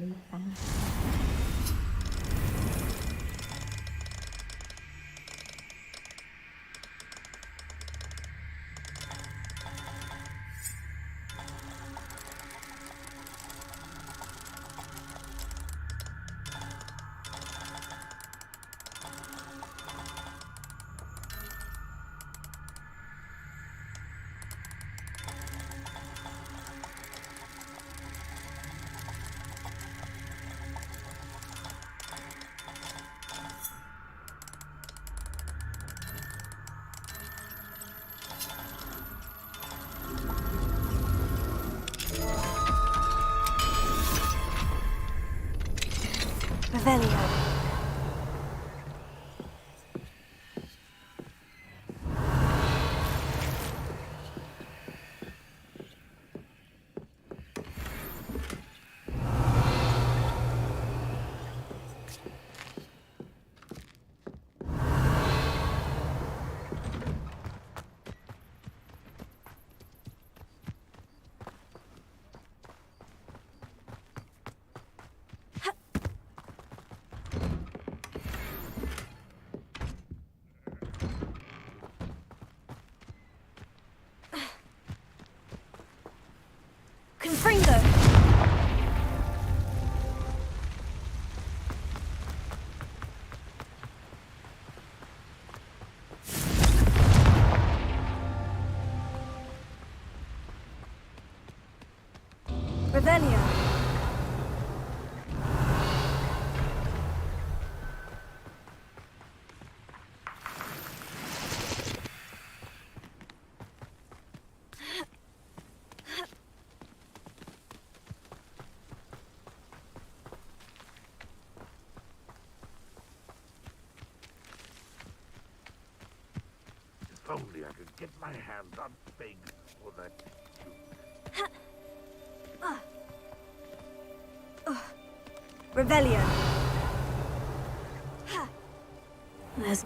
Revelio. Confringo! Revelio. If only I could get my hand on Fig for that. Revelio. There's...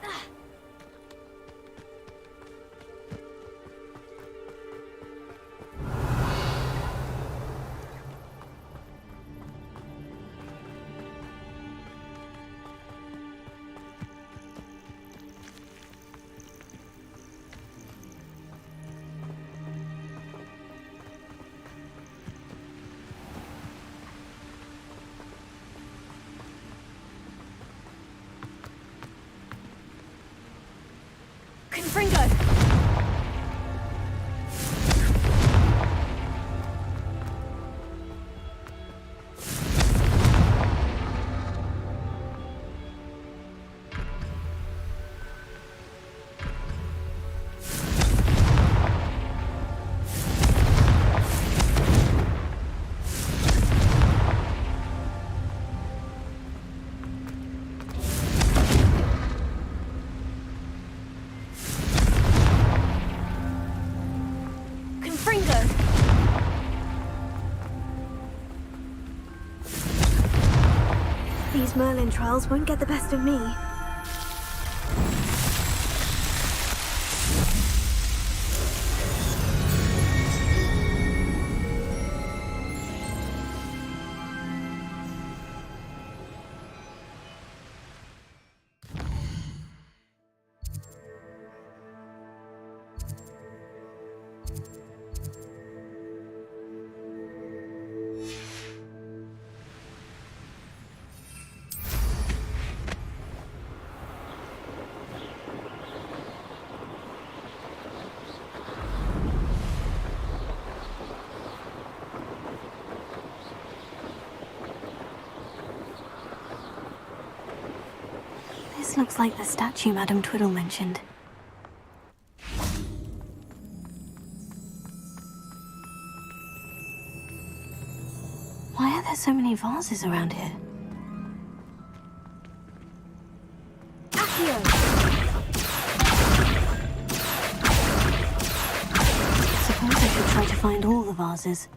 These Merlin trials won't get the best of me. This looks like the statue Madame Twiddle mentioned. Why are there so many vases around here? Suppose I should try to find all the vases.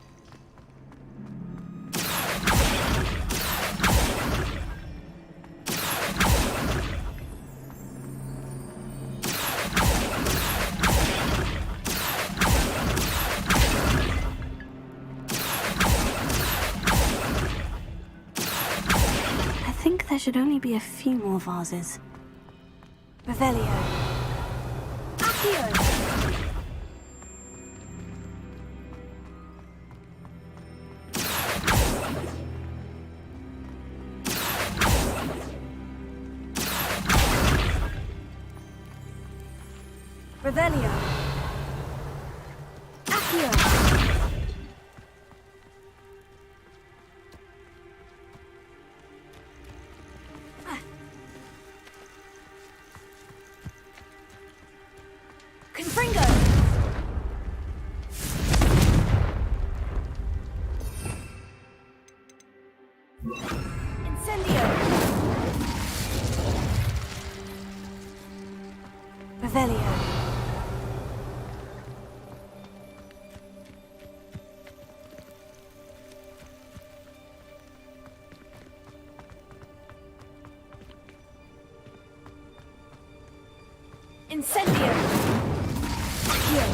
There should only be a few more vases. Revelio. Accio! Revelio. Accio! Revelio. Incendio. Accio.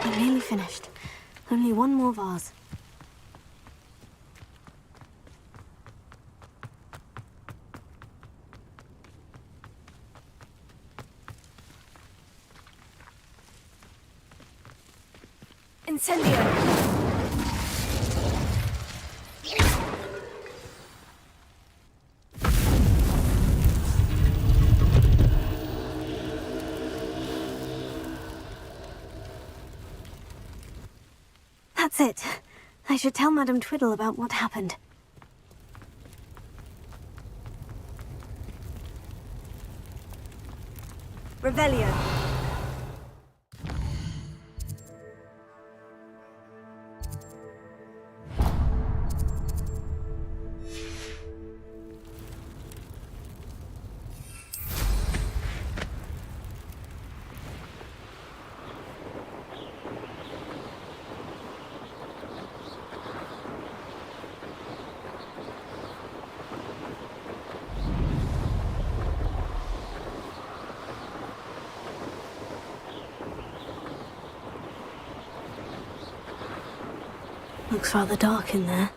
I'm nearly finished. Only one more vase. Incendio! That's it. I should tell Madame Twiddle about what happened. Revelio. Looks rather dark in there.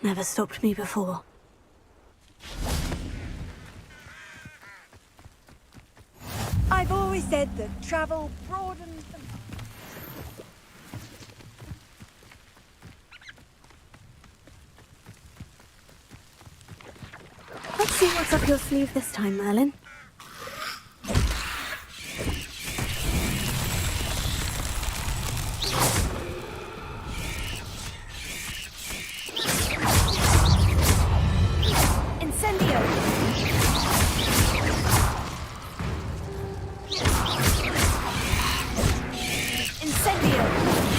Never stopped me before. I've always said that travel broadens the... Let's see what's up your sleeve this time, Merlin. Incendio!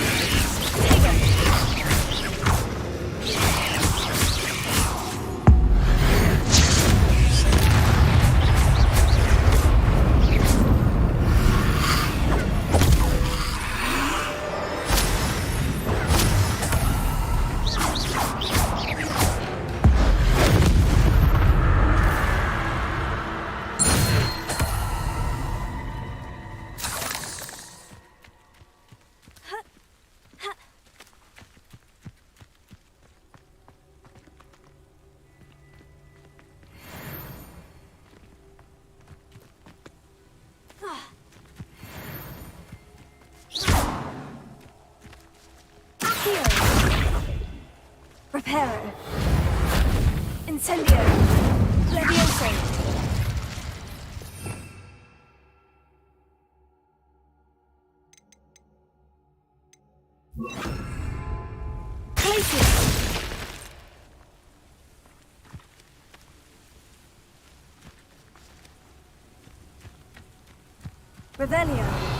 Reparo. Incendio. Levioso. Places. Revelio.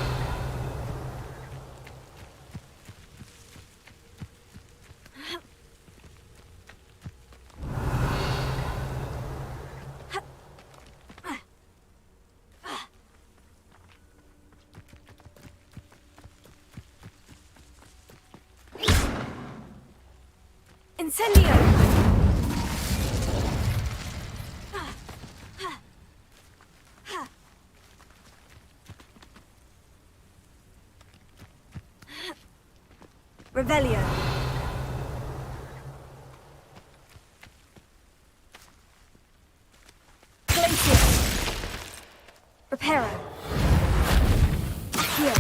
Incendio! Revelio. Glacier. Reparo. Heal.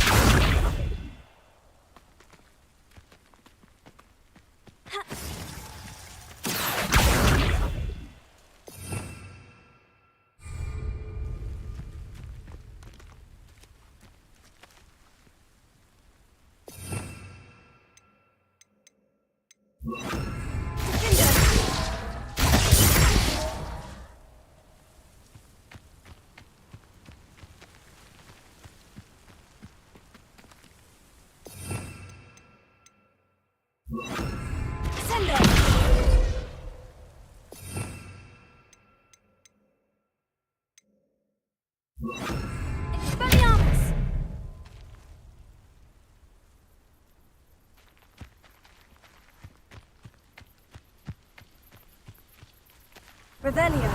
Revelio.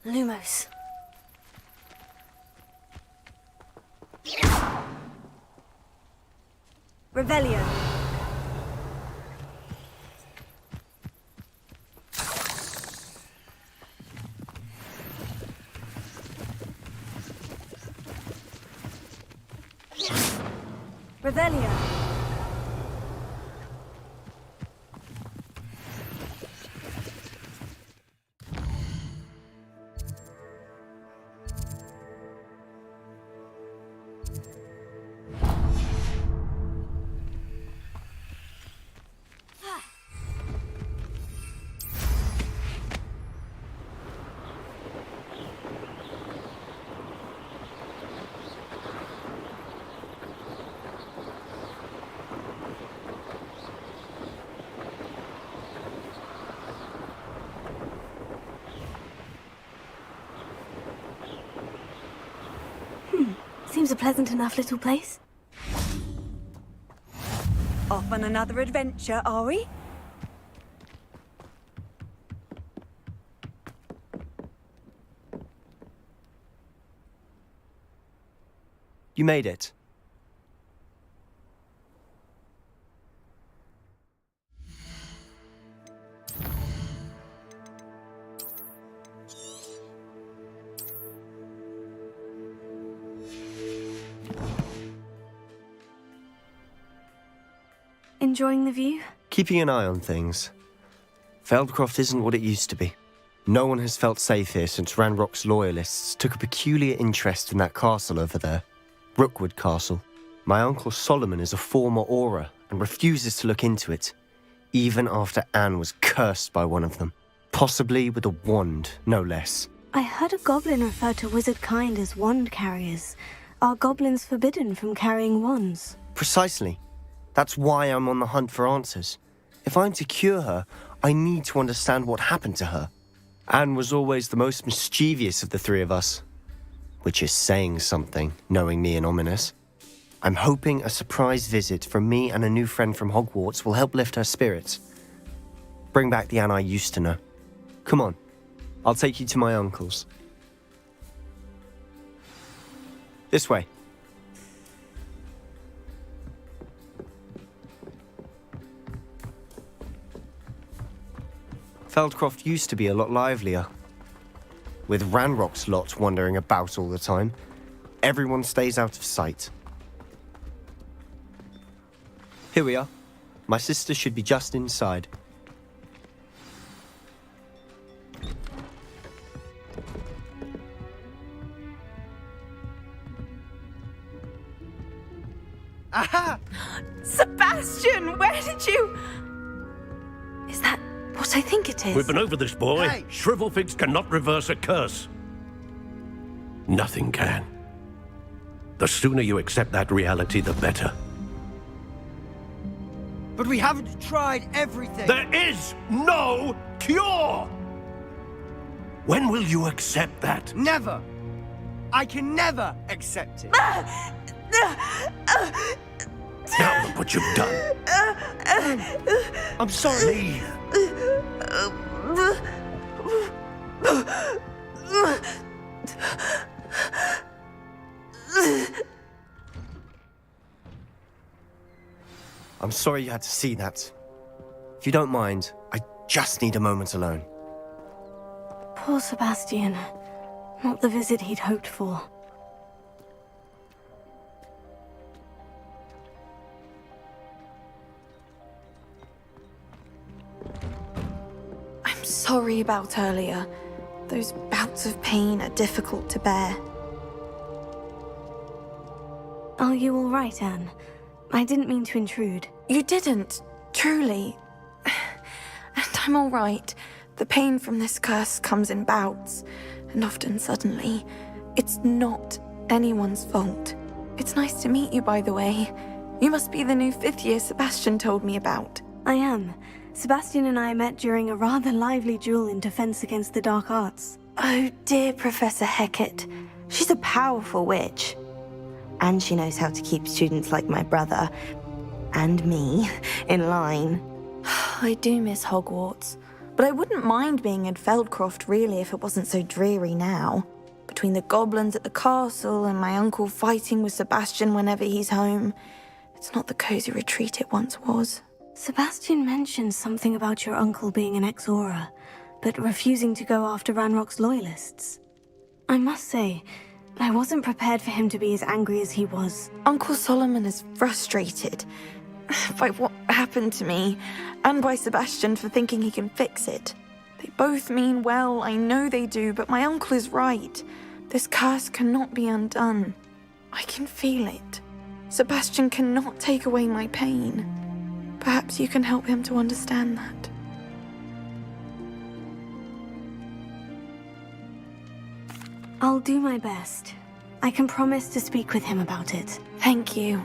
Lumos. Revelio. Revelio. Seems a pleasant enough little place. Off on another adventure, are we? You made it. Enjoying the view? Keeping an eye on things. Feldcroft isn't what it used to be. No one has felt safe here since Ranrock's loyalists took a peculiar interest in that castle over there. Rookwood Castle. My uncle Solomon is a former Auror and refuses to look into it, even after Anne was cursed by one of them. Possibly with a wand, no less. I heard a goblin refer to wizard kind as wand carriers. Are goblins forbidden from carrying wands? Precisely. That's why I'm on the hunt for answers. If I'm to cure her, I need to understand what happened to her. Anne was always the most mischievous of the three of us. Which is saying something, knowing me and Ominous. I'm hoping a surprise visit from me and a new friend from Hogwarts will help lift her spirits. Bring back the Anne I used to know. Come on, I'll take you to my uncle's. This way. Feldcroft used to be a lot livelier. With Ranrock's lot wandering about all the time, everyone stays out of sight. Here we are. My sister should be just inside. Aha! Sebastian, where did you... Is that what I think it is? We've been over this, boy. Hey. Shrivelfigs cannot reverse a curse. Nothing can. The sooner you accept that reality, the better. But we haven't tried everything. There is no cure! When will you accept that? Never. I can never accept it. Now look what you've done. I'm sorry. I'm sorry you had to see that. If you don't mind, I just need a moment alone. Poor Sebastian. Not the visit he'd hoped for. I'm sorry about earlier. Those bouts of pain are difficult to bear. Are you all right, Anne? I didn't mean to intrude. You didn't, truly. And I'm all right. The pain from this curse comes in bouts, and often suddenly. It's not anyone's fault. It's nice to meet you, by the way. You must be the new 5th year Sebastian told me about. I am. Sebastian and I met during a rather lively duel in Defense Against the Dark Arts. Oh, dear Professor Hecat. She's a powerful witch. And she knows how to keep students like my brother, and me, in line. I do miss Hogwarts, but I wouldn't mind being in Feldcroft, really, if it wasn't so dreary now. Between the goblins at the castle and my uncle fighting with Sebastian whenever he's home, it's not the cozy retreat it once was. Sebastian mentioned something about your uncle being an ex-Auror, but refusing to go after Ranrock's loyalists. I must say, I wasn't prepared for him to be as angry as he was. Uncle Solomon is frustrated by what happened to me, and by Sebastian for thinking he can fix it. They both mean well, I know they do, but my uncle is right. This curse cannot be undone. I can feel it. Sebastian cannot take away my pain. Perhaps you can help him to understand that. I'll do my best. I can promise to speak with him about it. Thank you.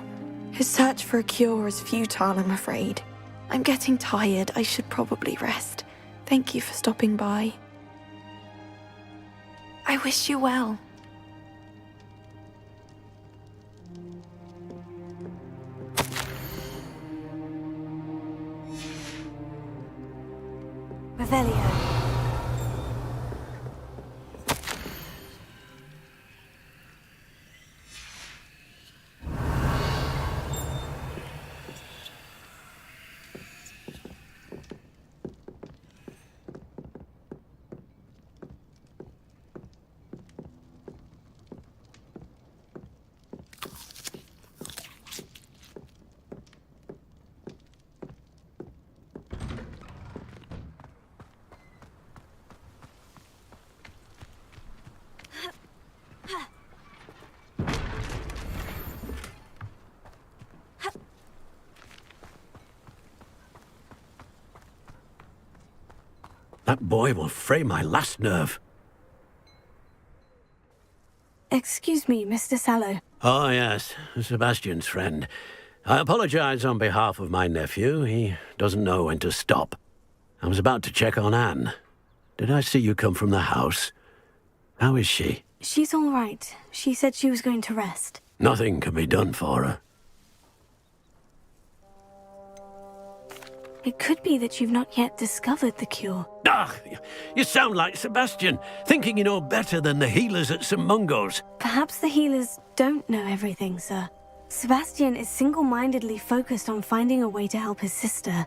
His search for a cure is futile, I'm afraid. I'm getting tired. I should probably rest. Thank you for stopping by. I wish you well. Revelio. That boy will fray my last nerve. Excuse me, Mr. Sallow. Oh, yes, Sebastian's friend. I apologize on behalf of my nephew. He doesn't know when to stop. I was about to check on Anne. Did I see you come from the house? How is she? She's all right. She said she was going to rest. Nothing can be done for her. It could be that you've not yet discovered the cure. Ah, you sound like Sebastian, thinking you know better than the healers at St. Mungo's. Perhaps the healers don't know everything, sir. Sebastian is single-mindedly focused on finding a way to help his sister.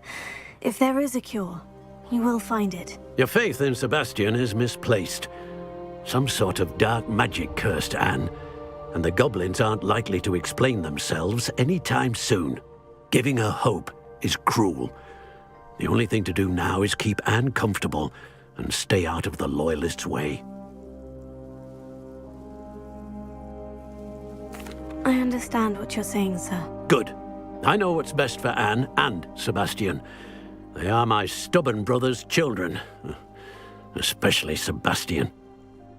If there is a cure, he will find it. Your faith in Sebastian is misplaced. Some sort of dark magic cursed Anne, and the goblins aren't likely to explain themselves anytime soon. Giving her hope is cruel. The only thing to do now is keep Anne comfortable and stay out of the Loyalists' way. I understand what you're saying, sir. Good. I know what's best for Anne and Sebastian. They are my stubborn brother's children. Especially Sebastian.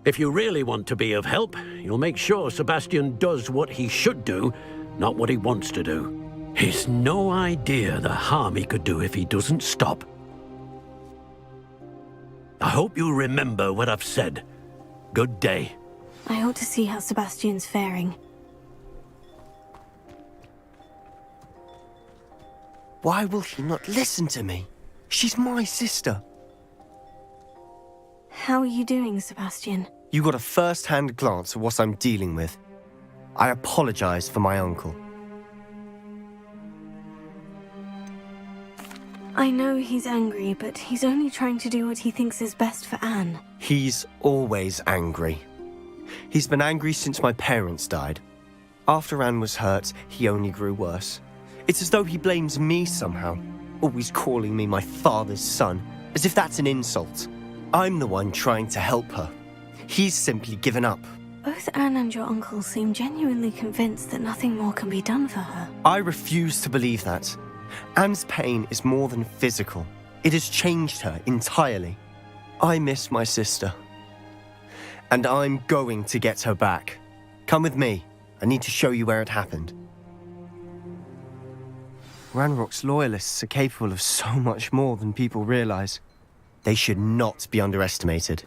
If you really want to be of help, you'll make sure Sebastian does what he should do, not what he wants to do. He's no idea the harm he could do if he doesn't stop. I hope you remember what I've said. Good day. I ought to see how Sebastian's faring. Why will he not listen to me? She's my sister. How are you doing, Sebastian? You got a first-hand glance at what I'm dealing with. I apologize for my uncle. I know he's angry, but he's only trying to do what he thinks is best for Anne. He's always angry. He's been angry since my parents died. After Anne was hurt, he only grew worse. It's as though he blames me somehow, always calling me my father's son, as if that's an insult. I'm the one trying to help her. He's simply given up. Both Anne and your uncle seem genuinely convinced that nothing more can be done for her. I refuse to believe that. Anne's pain is more than physical. It has changed her entirely. I miss my sister. And I'm going to get her back. Come with me. I need to show you where it happened. Ranrock's Loyalists are capable of so much more than people realize. They should not be underestimated.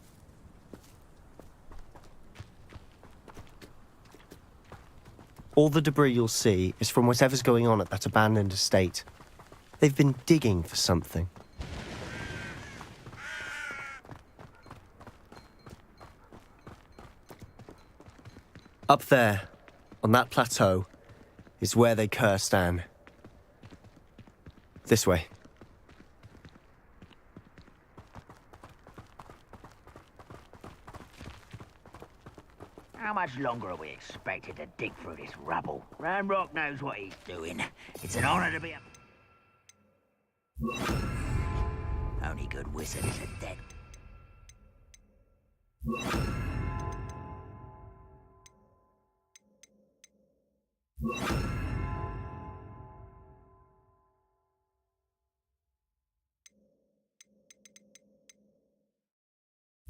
All the debris you'll see is from whatever's going on at that abandoned estate. They've been digging for something. Up there, on that plateau, is where they cursed Anne. This way. How much longer are we expected to dig through this rubble? Ranrock knows what he's doing. It's an honor to be a... Only good wizard is a dead...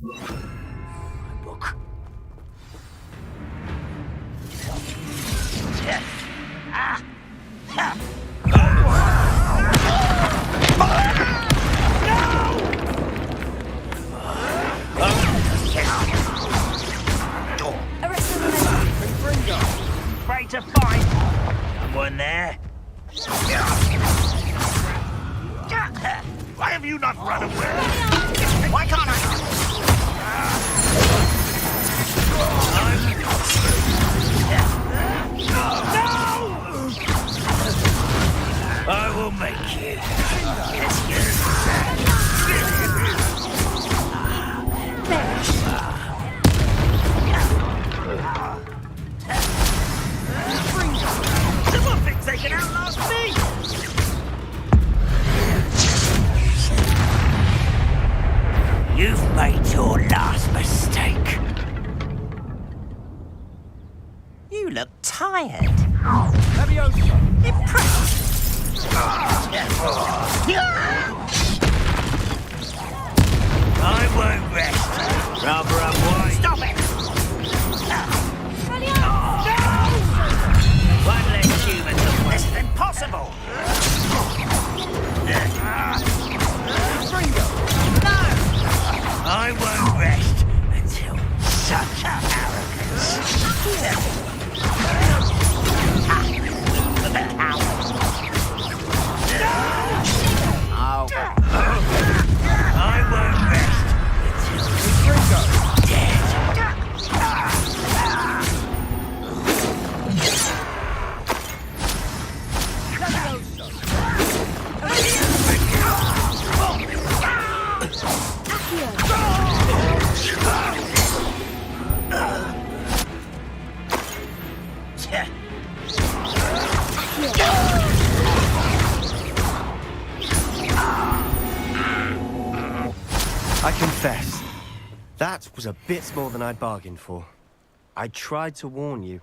My book. Afraid to fight? Someone there? Why have you not run away? Why can't I will make you. Someone thinks they can outlast me! You've made your last mistake. You look tired. Impressed. I won't rest. Rather unwise. Stop it! One less human to this is impossible. No! I won't rest until such arrogance. I confess, that was a bit more than I'd bargained for. I tried to warn you.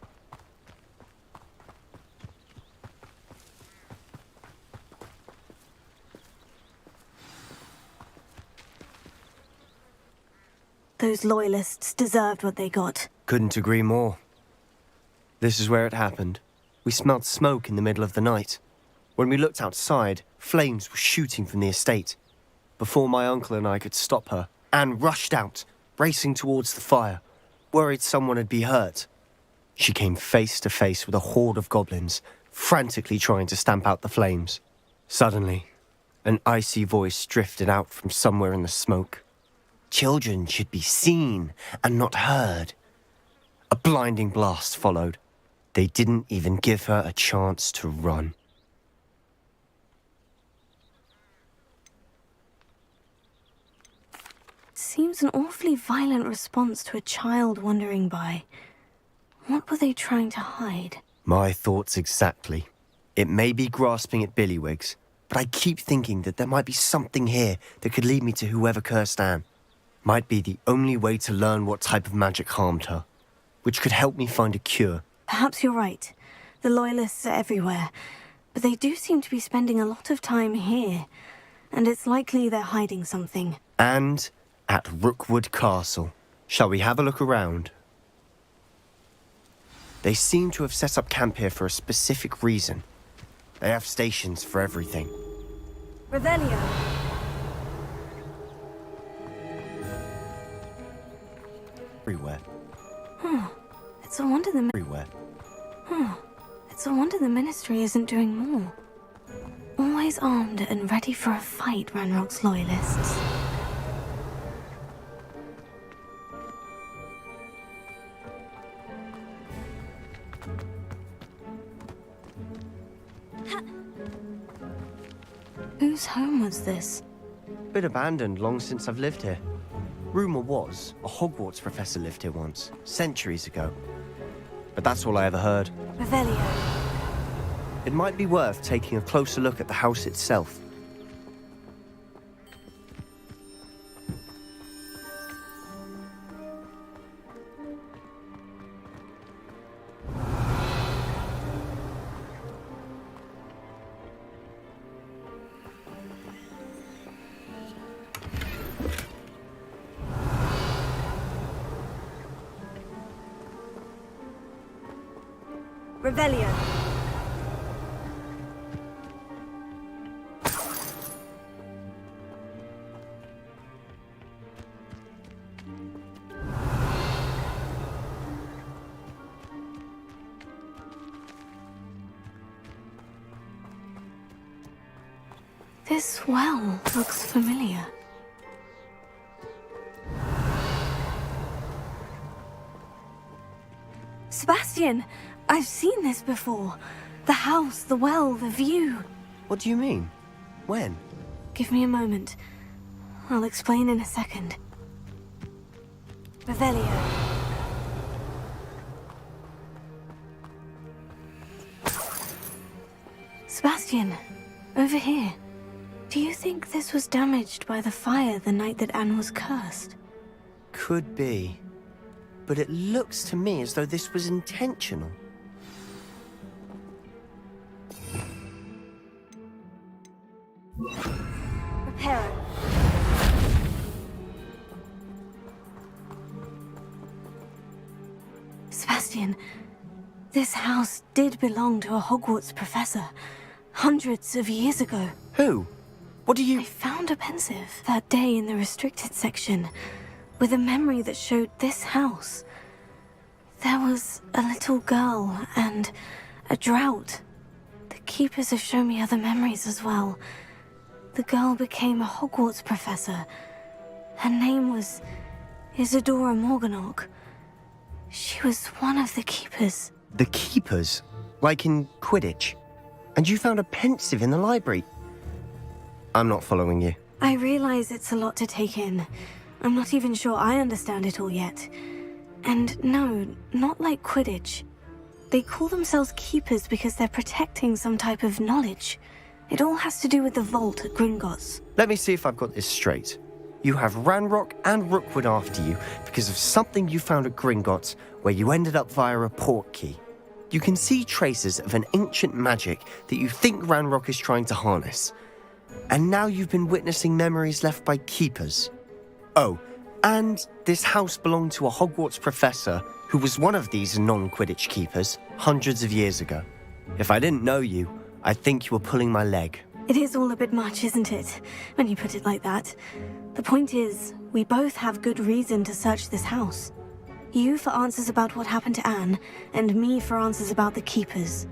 Those loyalists deserved what they got. Couldn't agree more. This is where it happened. We smelled smoke in the middle of the night. When we looked outside, flames were shooting from the estate. Before my uncle and I could stop her, Anne rushed out, racing towards the fire, worried someone had been hurt. She came face to face with a horde of goblins, frantically trying to stamp out the flames. Suddenly, an icy voice drifted out from somewhere in the smoke. Children should be seen and not heard. A blinding blast followed. They didn't even give her a chance to run. Seems an awfully violent response to a child wandering by. What were they trying to hide? My thoughts exactly. It may be grasping at billywhigs, but I keep thinking that there might be something here that could lead me to whoever cursed Anne. Might be the only way to learn what type of magic harmed her, which could help me find a cure. Perhaps you're right. The Loyalists are everywhere, but they do seem to be spending a lot of time here, and it's likely they're hiding something. And at Rookwood Castle. Shall we have a look around? They seem to have set up camp here for a specific reason. They have stations for everything. Revelio. Everywhere. It's a wonder the Everywhere. It's a wonder the Ministry isn't doing more. Always armed and ready for a fight, Ranrock's Loyalists. Whose home was this? Been abandoned long since I've lived here. Rumour was a Hogwarts professor lived here once, centuries ago. But that's all I ever heard. Revelio. It might be worth taking a closer look at the house itself. Revelio. This well looks familiar. Sebastian! I've seen this before. The house, the well, the view. What do you mean? When? Give me a moment. I'll explain in a second. Revelio. Sebastian, over here. Do you think this was damaged by the fire the night that Anne was cursed? Could be. But it looks to me as though this was intentional. Reparo. Sebastian, this house did belong to a Hogwarts professor, hundreds of years ago. Who? What do you... I found a pensive that day in the restricted section, with a memory that showed this house. There was a little girl and a drought. The keepers have shown me other memories as well. The girl became a Hogwarts professor. Her name was Isadora Morganach. She was one of the keepers. The keepers? Like in Quidditch? And you found a pensive in the library? I'm not following you. I realize it's a lot to take in. I'm not even sure I understand it all yet. And no, not like Quidditch. They call themselves keepers because they're protecting some type of knowledge. It all has to do with the vault at Gringotts. Let me see if I've got this straight. You have Ranrock and Rookwood after you because of something you found at Gringotts where you ended up via a port key. You can see traces of an ancient magic that you think Ranrock is trying to harness. And now you've been witnessing memories left by keepers. Oh, and this house belonged to a Hogwarts professor who was one of these non-Quidditch keepers hundreds of years ago. If I didn't know you, I'd think you were pulling my leg. It is all a bit much, isn't it, when you put it like that? The point is, we both have good reason to search this house. You for answers about what happened to Anne, and me for answers about the keepers.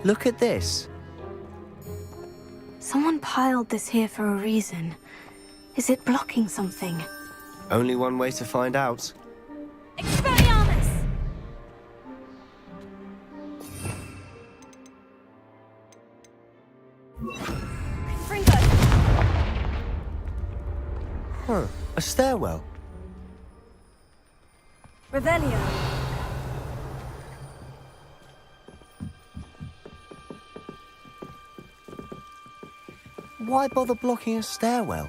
Look at this. Someone piled this here for a reason. Is it blocking something? Only one way to find out. Expelliarmus! Confringo! Huh, a stairwell. Revelio! Why bother blocking a stairwell?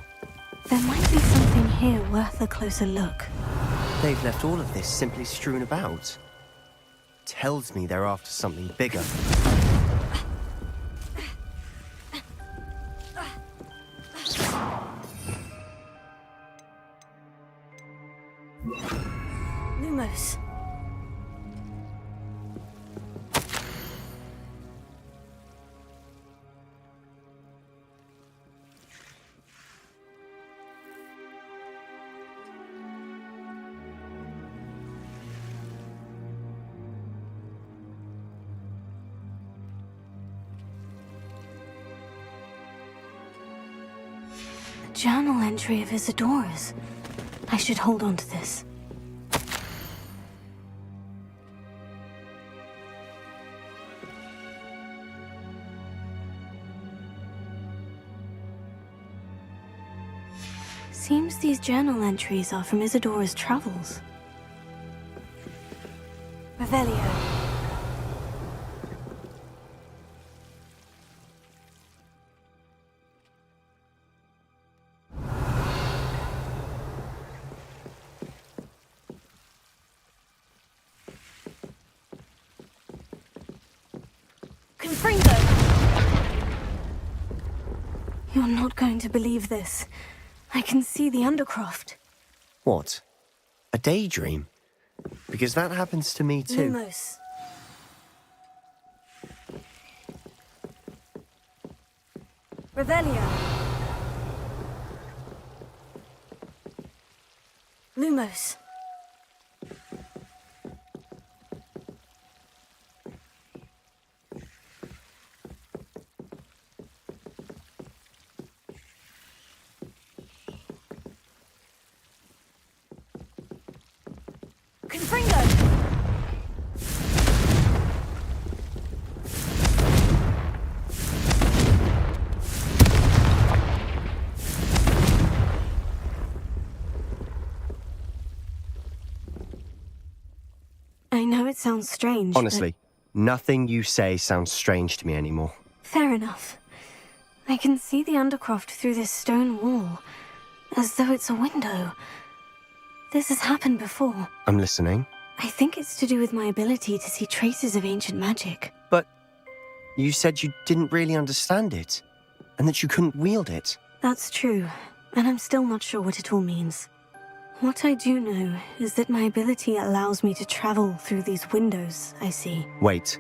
There might be something here worth a closer look. They've left all of this simply strewn about. Tells me they're after something bigger. Lumos. Journal entry of Isadora's. I should hold on to this. Seems these journal entries are from Isadora's travels. Revelio. Confringo! You're not going to believe this. I can see the Undercroft. What? A daydream? Because that happens to me too. Lumos. Revelio! Lumos. Confringo! I know it sounds strange, Honestly, nothing you say sounds strange to me anymore. Fair enough. I can see the Undercroft through this stone wall, as though it's a window. This has happened before. I'm listening. I think it's to do with my ability to see traces of ancient magic. But you said you didn't really understand it, and that you couldn't wield it. That's true, and I'm still not sure what it all means. What I do know is that my ability allows me to travel through these windows I see. Wait.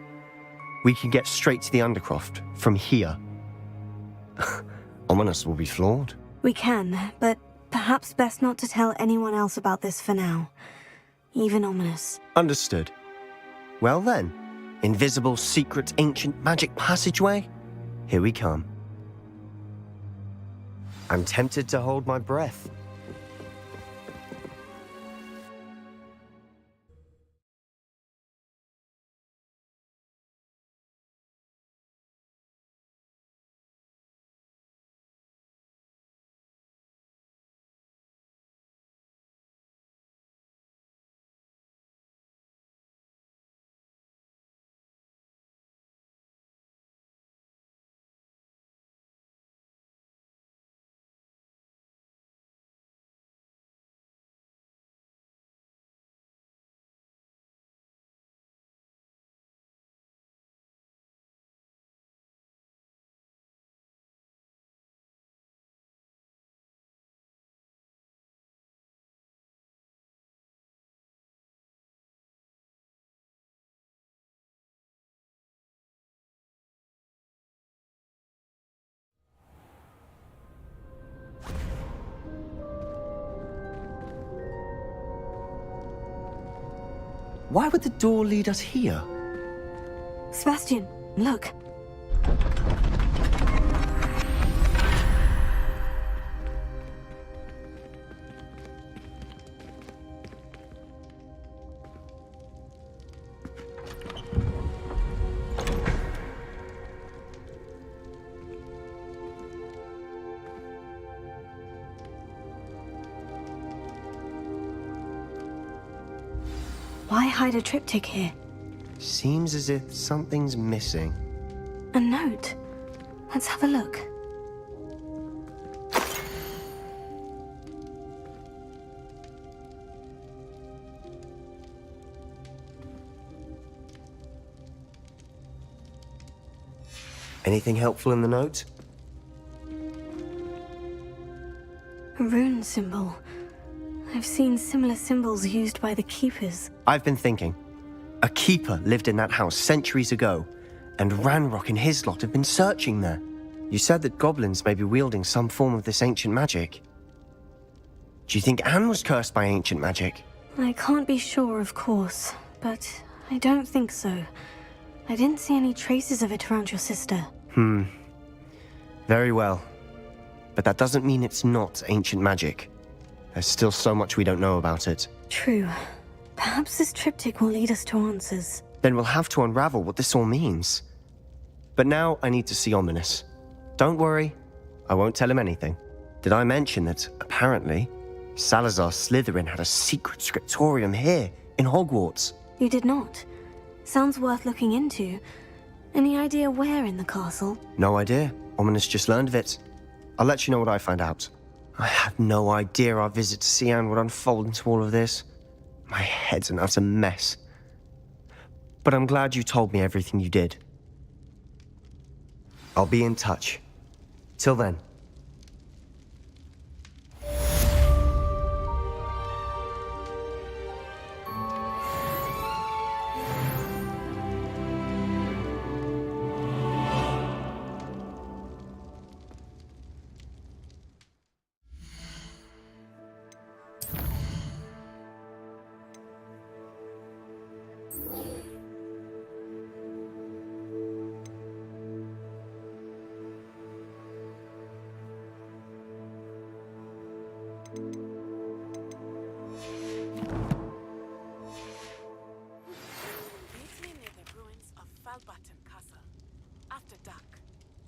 We can get straight to the Undercroft from here. Ominous will be flawed. We can, but perhaps best not to tell anyone else about this for now. Even Ominous. Understood. Well then, invisible, secret, ancient magic passageway? Here we come. I'm tempted to hold my breath. Why would the door lead us here? Sebastian, look. Why hide a triptych here? Seems as if something's missing. A note. Let's have a look. Anything helpful in the note? A rune symbol. I've seen similar symbols used by the keepers. I've been thinking. A keeper lived in that house centuries ago, and Ranrock and his lot have been searching there. You said that goblins may be wielding some form of this ancient magic. Do you think Anne was cursed by ancient magic? I can't be sure, of course, but I don't think so. I didn't see any traces of it around your sister. Very well. But that doesn't mean it's not ancient magic. There's still so much we don't know about it. True. Perhaps this triptych will lead us to answers. Then we'll have to unravel what this all means. But now I need to see Ominous. Don't worry, I won't tell him anything. Did I mention that, apparently, Salazar Slytherin had a secret scriptorium here, in Hogwarts? You did not. Sounds worth looking into. Any idea where in the castle? No idea. Ominous just learned of it. I'll let you know what I find out. I had no idea our visit to see Anne would unfold into all of this. My head's an utter mess. But I'm glad you told me everything you did. I'll be in touch. Till then. After dark.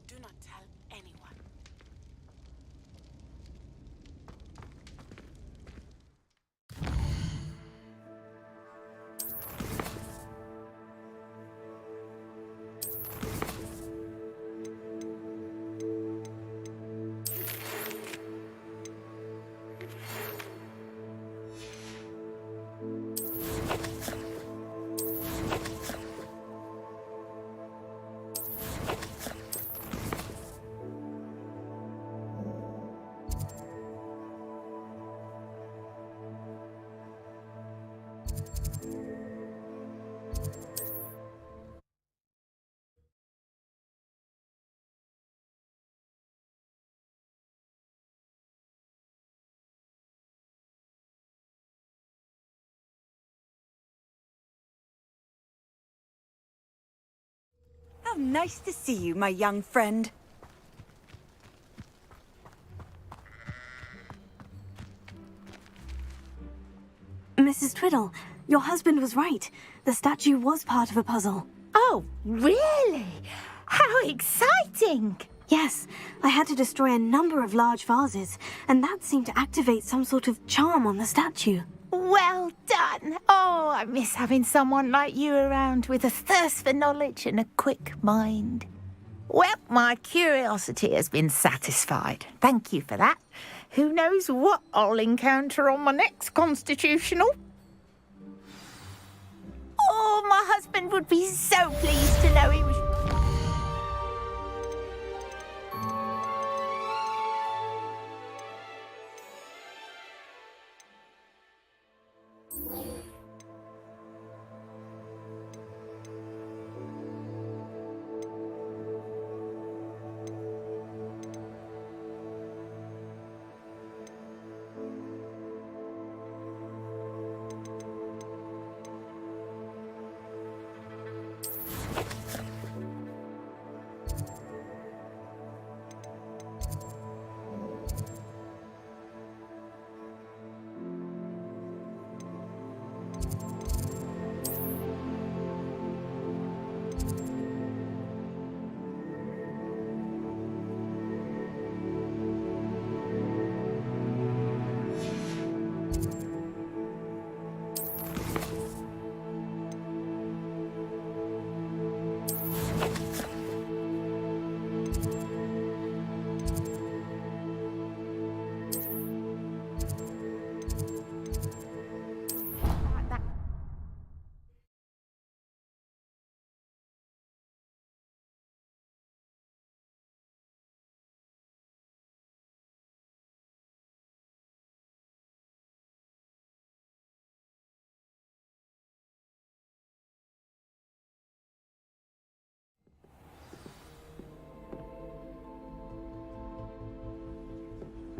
Do not tell anyone. How nice to see you, my young friend. Mrs. Twiddle, your husband was right. The statue was part of a puzzle. Oh, really? How exciting! Yes, I had to destroy a number of large vases, and that seemed to activate some sort of charm on the statue. Well done! Oh, I miss having someone like you around with a thirst for knowledge and a quick mind. Well, my curiosity has been satisfied. Thank you for that. Who knows what I'll encounter on my next constitutional? Oh, my husband would be so pleased to know he was...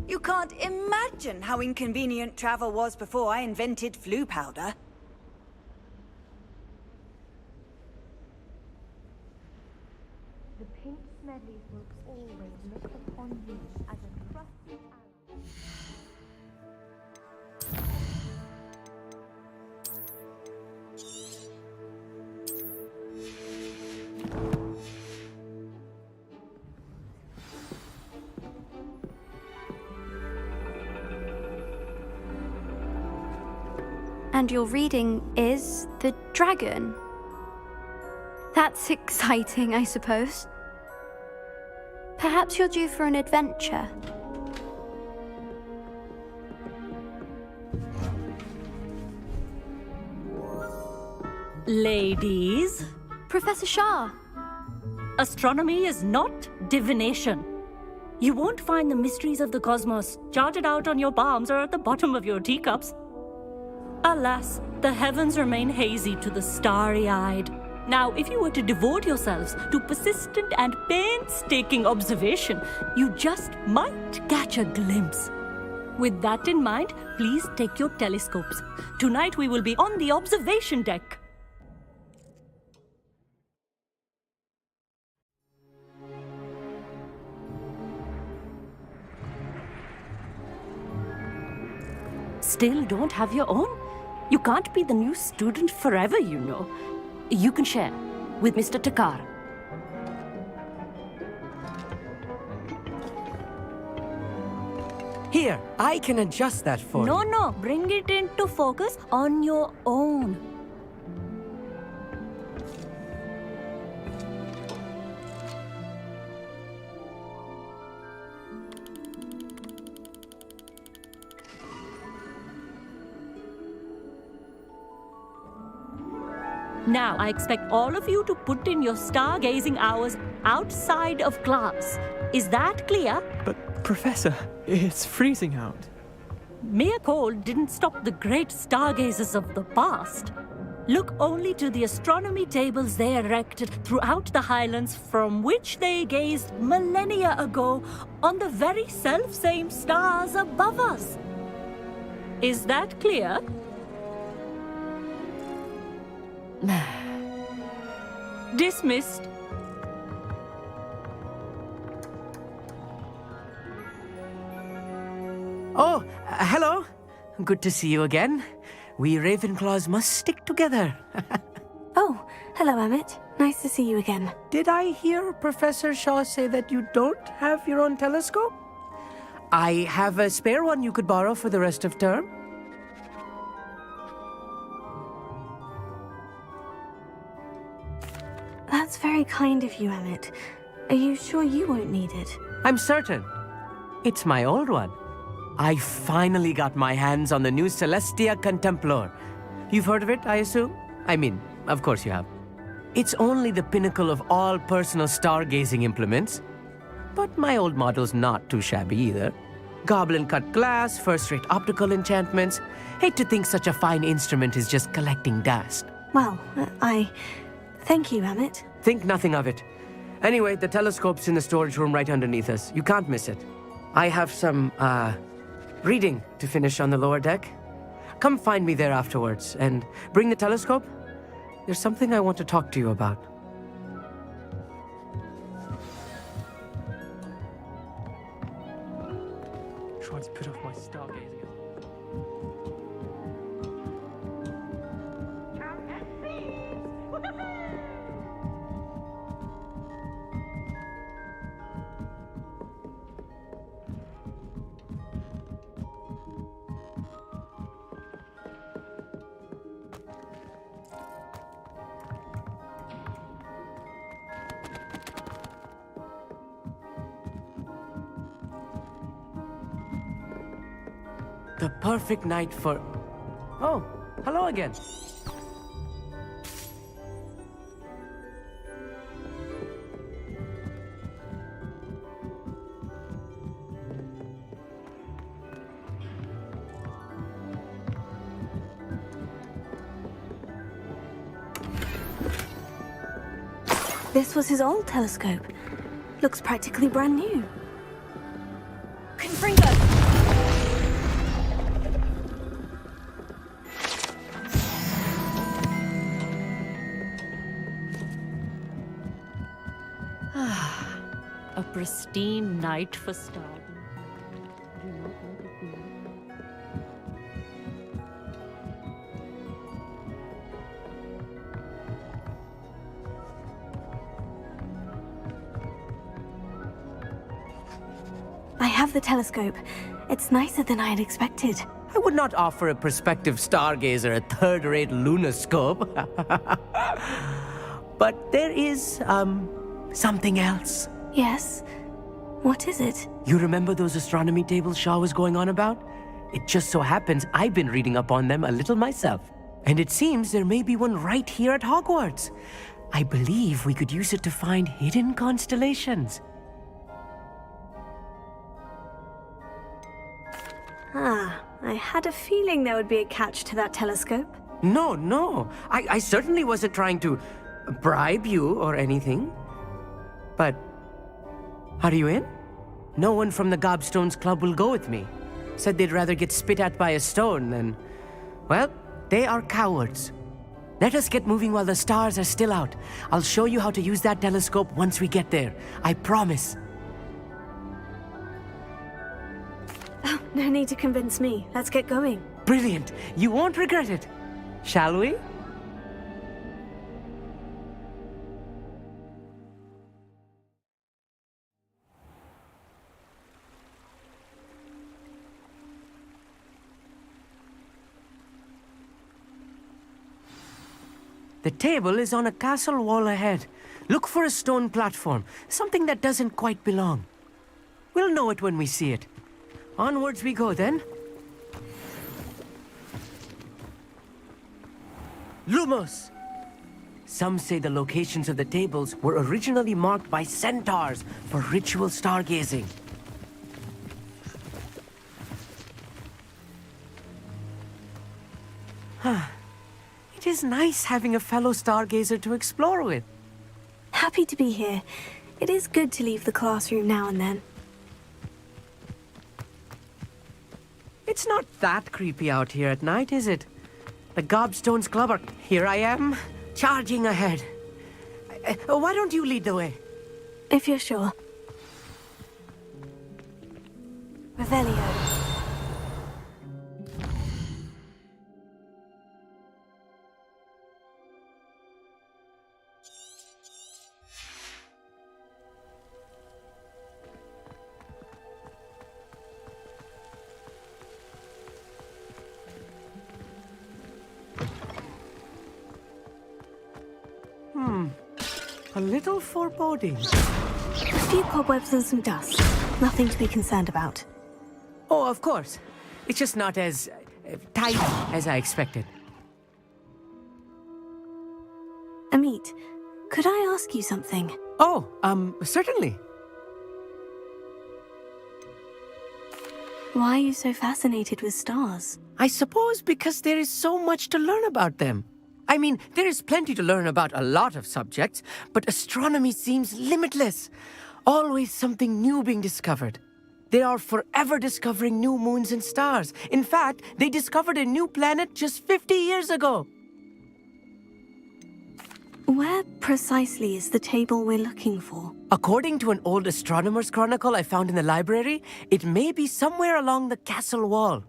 You can't imagine how inconvenient travel was before I invented flu powder. The Pink Smedleys will always look upon you as a trusted ally. And your reading is The Dragon. That's exciting, I suppose. Perhaps you're due for an adventure. Ladies. Professor Shah. Astronomy is not divination. You won't find the mysteries of the cosmos charted out on your palms or at the bottom of your teacups. Alas, the heavens remain hazy to the starry-eyed. Now, if you were to devote yourselves to persistent and painstaking observation, you just might catch a glimpse. With that in mind, please take your telescopes. Tonight we will be on the observation deck. Still don't have your own? You can't be the new student forever, you know. You can share with Mr. Takar. Here, I can adjust that for you. No, bring it into focus on your own. Now, I expect all of you to put in your stargazing hours outside of class. Is that clear? But, Professor, it's freezing out. Mere cold didn't stop the great stargazers of the past. Look only to the astronomy tables they erected throughout the highlands from which they gazed millennia ago on the very self-same stars above us. Is that clear? Dismissed. Oh, hello. Good to see you again. We Ravenclaws must stick together. Oh, hello, Emmett. Nice to see you again. Did I hear Professor Shaw say that you don't have your own telescope? I have a spare one you could borrow for the rest of term. That's very kind of you, Emmett. Are you sure you won't need it? I'm certain. It's my old one. I finally got my hands on the new Celestia Contemplar. You've heard of it, I assume? I mean, of course you have. It's only the pinnacle of all personal stargazing implements. But my old model's not too shabby either. Goblin-cut glass, first-rate optical enchantments. Hate to think such a fine instrument is just collecting dust. Well, Thank you, Emmett. Think nothing of it. Anyway, the telescope's in the storage room right underneath us. You can't miss it. I have some, reading to finish on the lower deck. Come find me there afterwards, and bring the telescope. There's something I want to talk to you about. Trying to put off my stargazing. The perfect night for... Oh, hello again. This was his old telescope. Looks practically brand new. Confringo! A pristine night for stars. I have the telescope. It's nicer than I had expected. I would not offer a prospective stargazer a third-rate lunoscope. But there is, something else. Yes? What is it? You remember those astronomy tables Shaw was going on about? It just so happens I've been reading up on them a little myself. And it seems there may be one right here at Hogwarts. I believe we could use it to find hidden constellations. Ah, I had a feeling there would be a catch to that telescope. No. I certainly wasn't trying to bribe you or anything. But are you in? No one from the Gobstones Club will go with me. Said they'd rather get spit at by a stone than... Well, they are cowards. Let us get moving while the stars are still out. I'll show you how to use that telescope once we get there. I promise. Oh, no need to convince me. Let's get going. Brilliant. You won't regret it. Shall we? The table is on a castle wall ahead. Look for a stone platform, something that doesn't quite belong. We'll know it when we see it. Onwards we go, then. Lumos! Some say the locations of the tables were originally marked by centaurs for ritual stargazing. It is nice having a fellow stargazer to explore with. Happy to be here. It is good to leave the classroom now and then. It's not that creepy out here at night, is it? The Gobstones Club are... Here I am, charging ahead. Why don't you lead the way? If you're sure. Revelio. A little foreboding. A few cobwebs and some dust. Nothing to be concerned about. Oh, of course. It's just not as tidy as I expected. Amit, could I ask you something? Oh, certainly. Why are you so fascinated with stars? I suppose because there is so much to learn about them. I mean, there is plenty to learn about a lot of subjects, but astronomy seems limitless. Always something new being discovered. They are forever discovering new moons and stars. In fact, they discovered a new planet just 50 years ago. Where precisely is the table we're looking for? According to an old astronomer's chronicle I found in the library, it may be somewhere along the castle wall.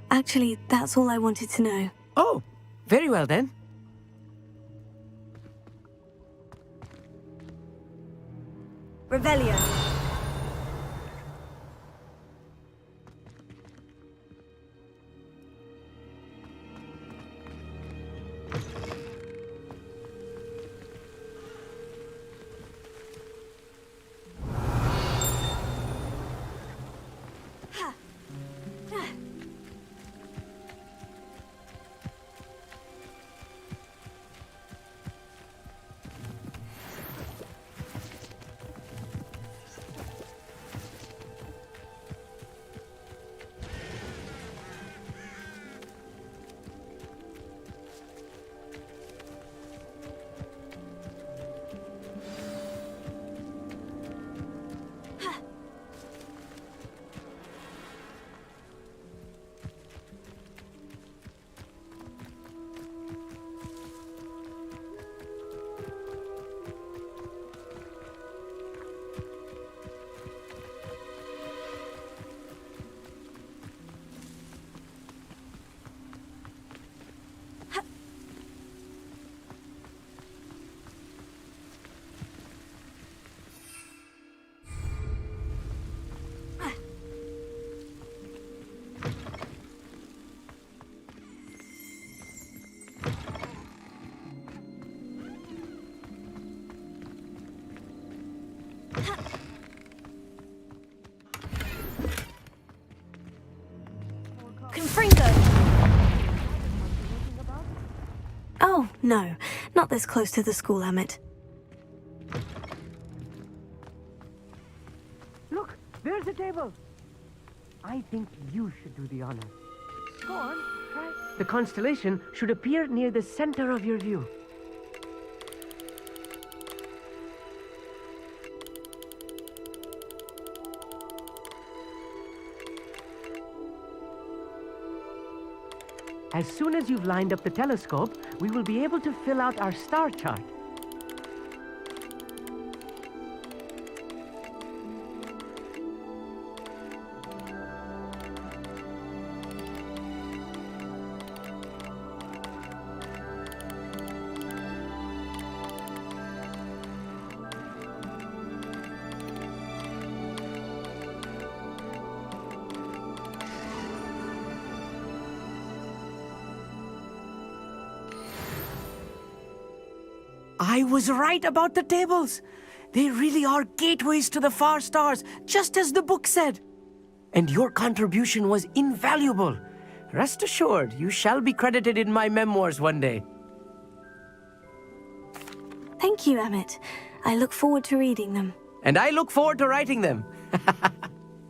Actually, that's all I wanted to know. Oh, very well then. Revelio. No, not this close to the school, Emmett. Look, there's a table. I think you should do the honors. Go on, try. The constellation should appear near the center of your view. As soon as you've lined up the telescope, we will be able to fill out our star chart. I was right about the tables. They really are gateways to the far stars, just as the book said. And your contribution was invaluable. Rest assured, you shall be credited in my memoirs one day. Thank you, Emmett. I look forward to reading them. And I look forward to writing them.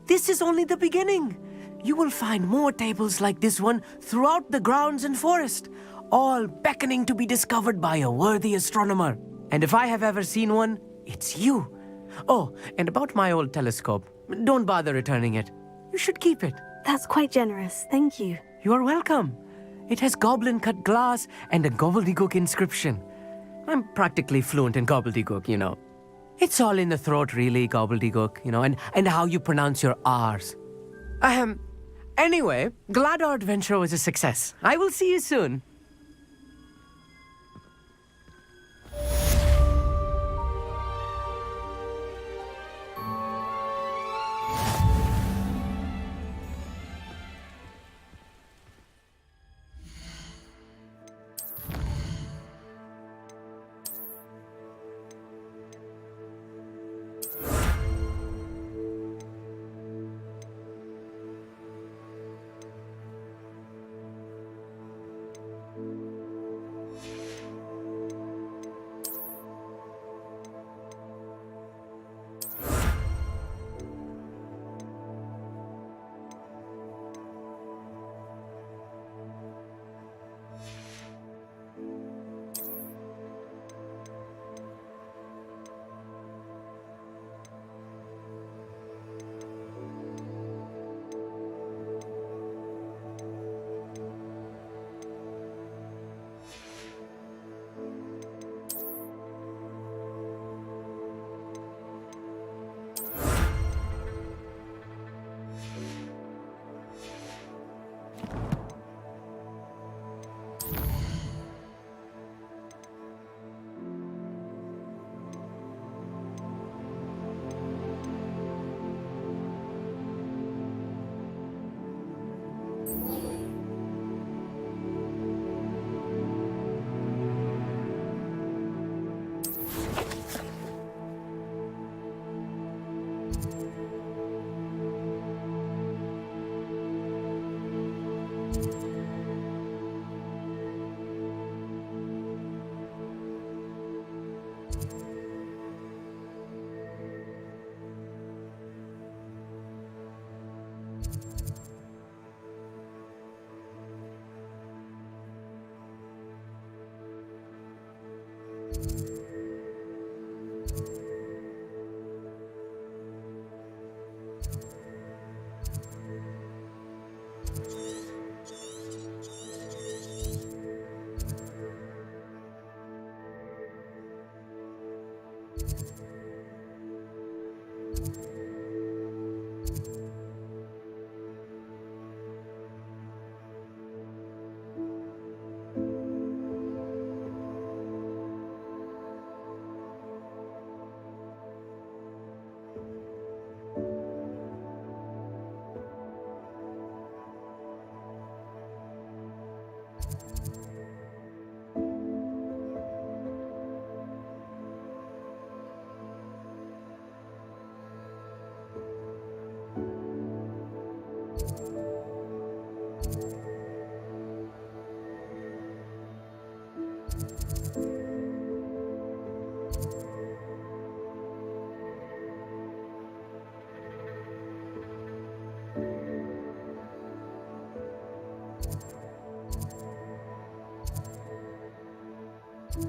This is only the beginning. You will find more tables like this one throughout the grounds and forest, all beckoning to be discovered by a worthy astronomer. And if I have ever seen one, it's you. Oh, and about my old telescope, don't bother returning it. You should keep it. That's quite generous, thank you. You are welcome. It has goblin-cut glass and a gobbledygook inscription. I'm practically fluent in gobbledygook, you know. It's all in the throat, really, gobbledygook, you know, and how you pronounce your R's. Anyway, glad our adventure was a success. I will see you soon. Not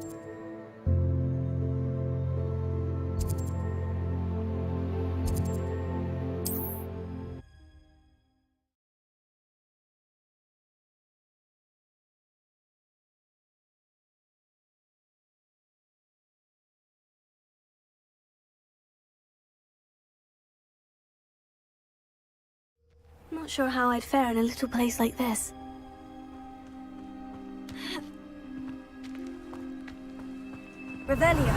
sure how I'd fare in a little place like this. Revelio.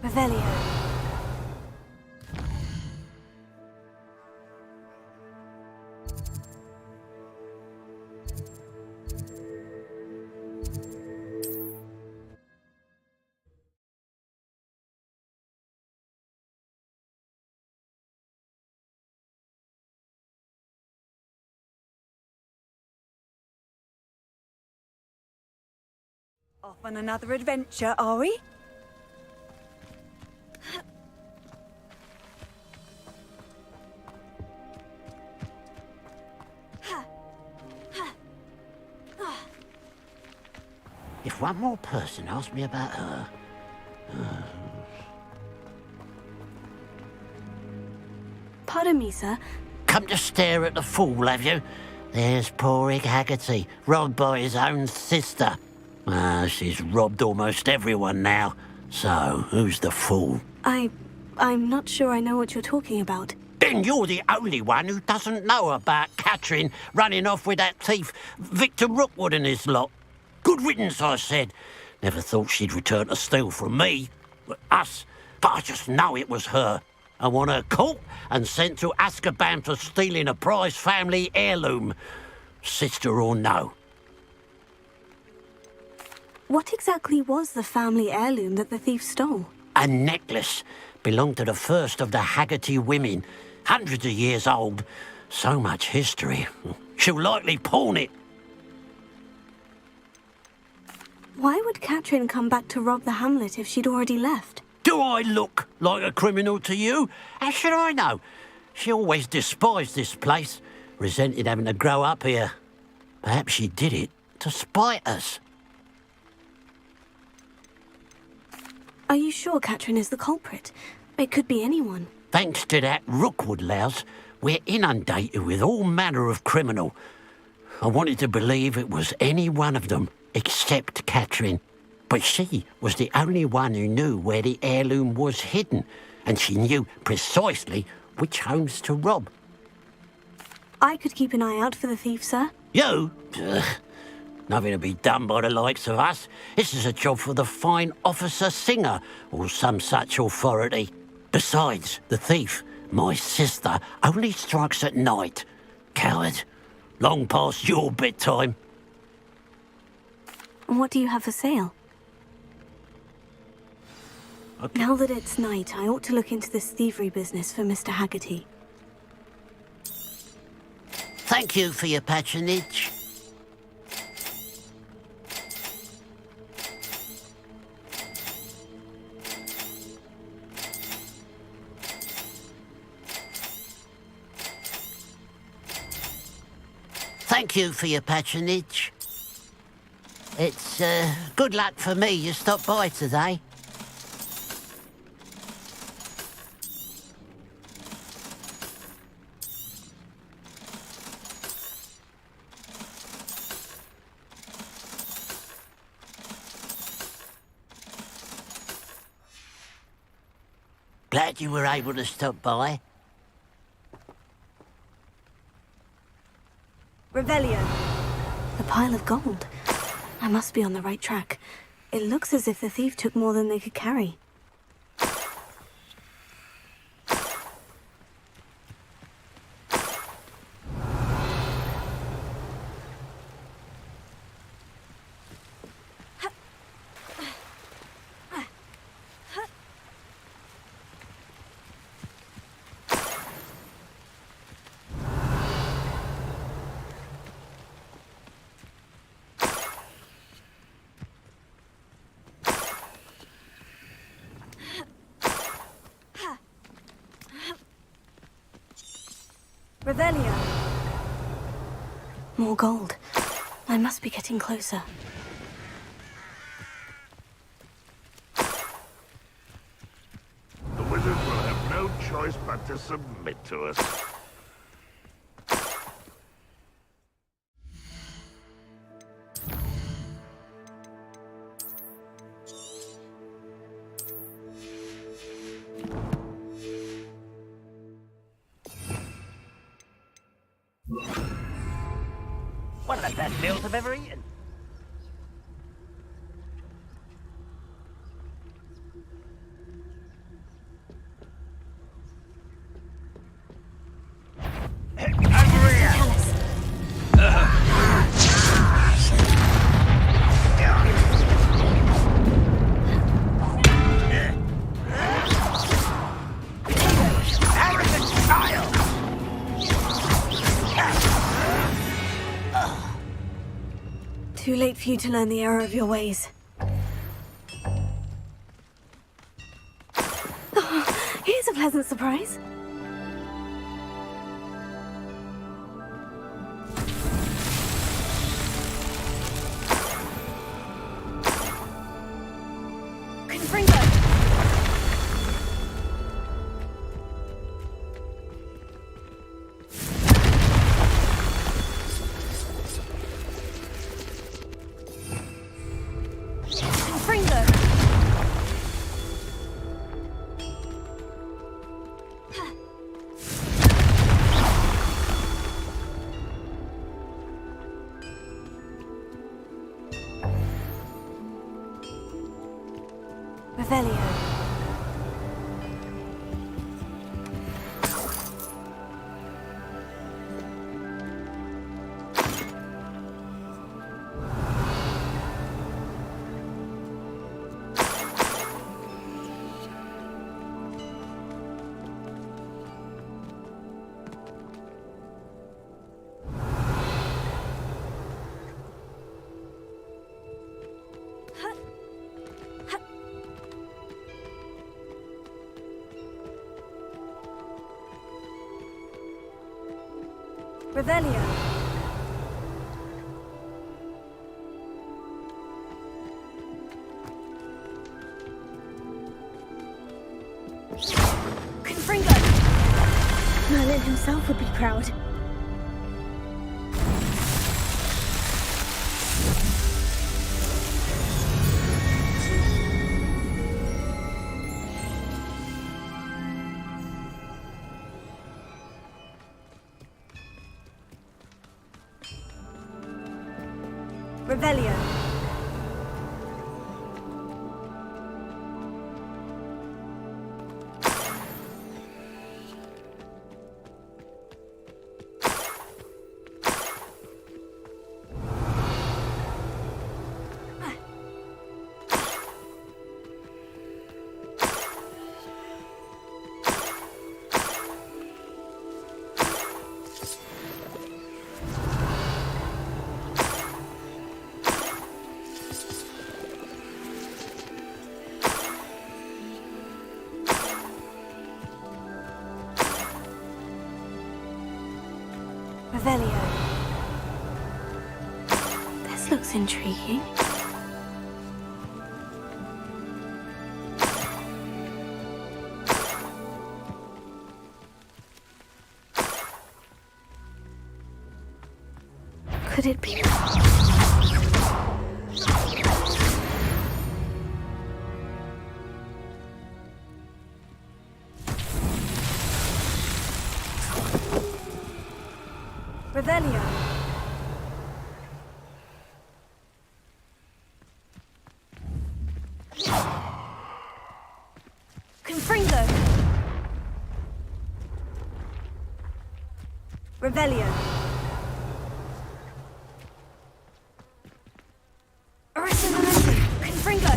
Revelio. Off on another adventure, are we? If one more person asked me about her... Pardon me, sir. Come to stare at the fool, have you? There's poor Ig Haggerty, robbed by his own sister. She's robbed almost everyone now. So, who's the fool? I'm not sure I know what you're talking about. Then you're the only one who doesn't know about Catherine running off with that thief, Victor Rookwood and his lot. Good riddance, I said. Never thought she'd return to steal from me. Us. But I just know it was her. I want her caught and sent to Azkaban for stealing a prize family heirloom. Sister or no. What exactly was the family heirloom that the thief stole? A necklace. Belonged to the first of the Haggerty women. Hundreds of years old. So much history. She'll likely pawn it. Why would Catherine come back to rob the hamlet if she'd already left? Do I look like a criminal to you? How should I know? She always despised this place, resented having to grow up here. Perhaps she did it to spite us. Are you sure Catherine is the culprit? It could be anyone. Thanks to that Rookwood louse, we're inundated with all manner of criminal. I wanted to believe it was any one of them, except Catherine. But she was the only one who knew where the heirloom was hidden, and she knew precisely which homes to rob. I could keep an eye out for the thief, sir. You? Nothing to be done by the likes of us. This is a job for the fine officer Singer, or some such authority. Besides, the thief, my sister, only strikes at night. Coward. Long past your bedtime. What do you have for sale? Okay. Now that it's night, I ought to look into this thievery business for Mr. Haggerty. Thank you for your patronage. Thank you for your patronage. It's good luck for me you stopped by today. Glad you were able to stop by. Revelio. A pile of gold. I must be on the right track. It looks as if the thief took more than they could carry. Revelio. More gold. I must be getting closer. The wizards will have no choice but to submit to us. One of the best meals I've ever eaten. Too late for you to learn the error of your ways. Oh, here's a pleasant surprise. Confringo! Revelio. Revelio. Confringo! Merlin himself would be proud. Revelio. Revelio. This looks intriguing. Could it be? Revelio. Confringo. Revelio. Confringo.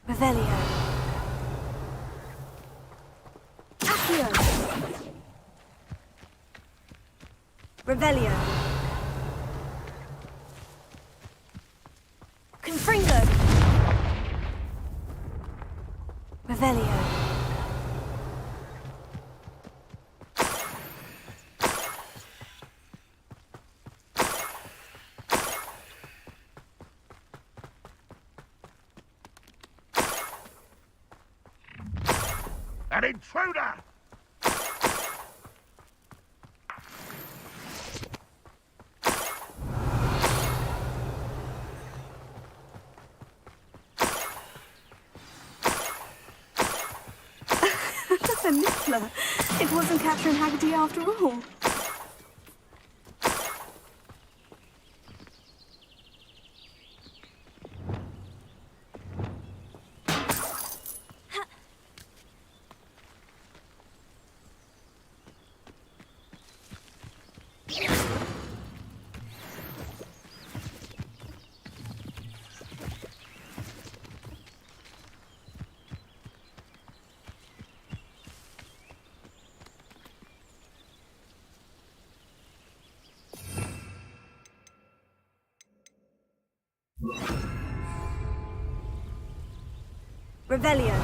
Revelio. Revelio. Confringo. An intruder! The Niffler. It wasn't Catherine Haggerty after all. Revelio.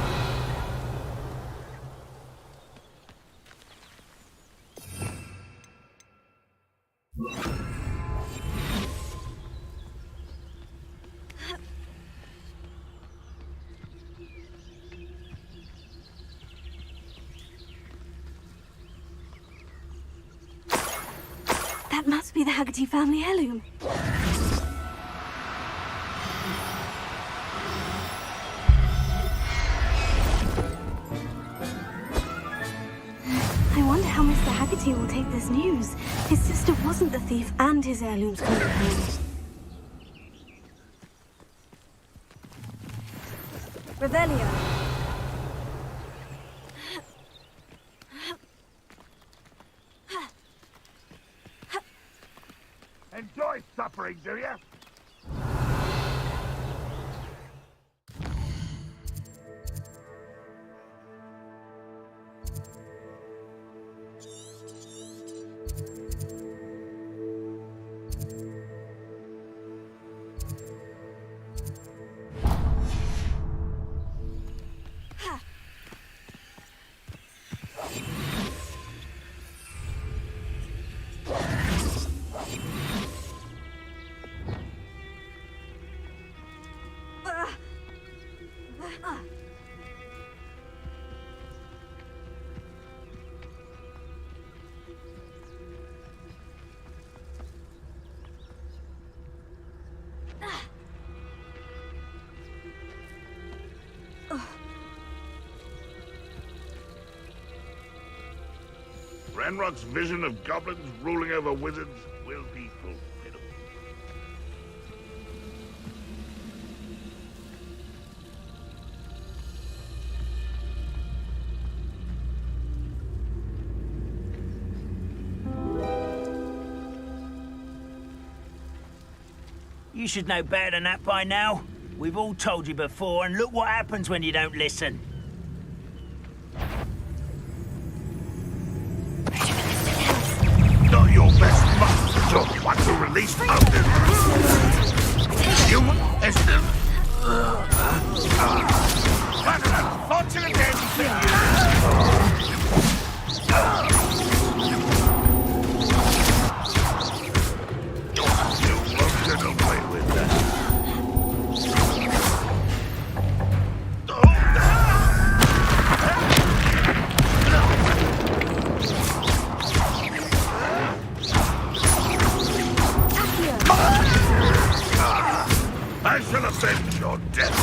That must be the Haggerty family heirloom. I wonder how Mr. Haggerty will take this news. His sister wasn't the thief and his heirloom's coming home. Revelio. Enjoy suffering, do you? Ranrock's vision of goblins ruling over wizards will be fulfilled. You should know better than that by now. We've all told you before, and look what happens when you don't listen. Not your best monster want to release others. Human Eston. Fortunate end for you. You won't get away with that. I shall avenge your death.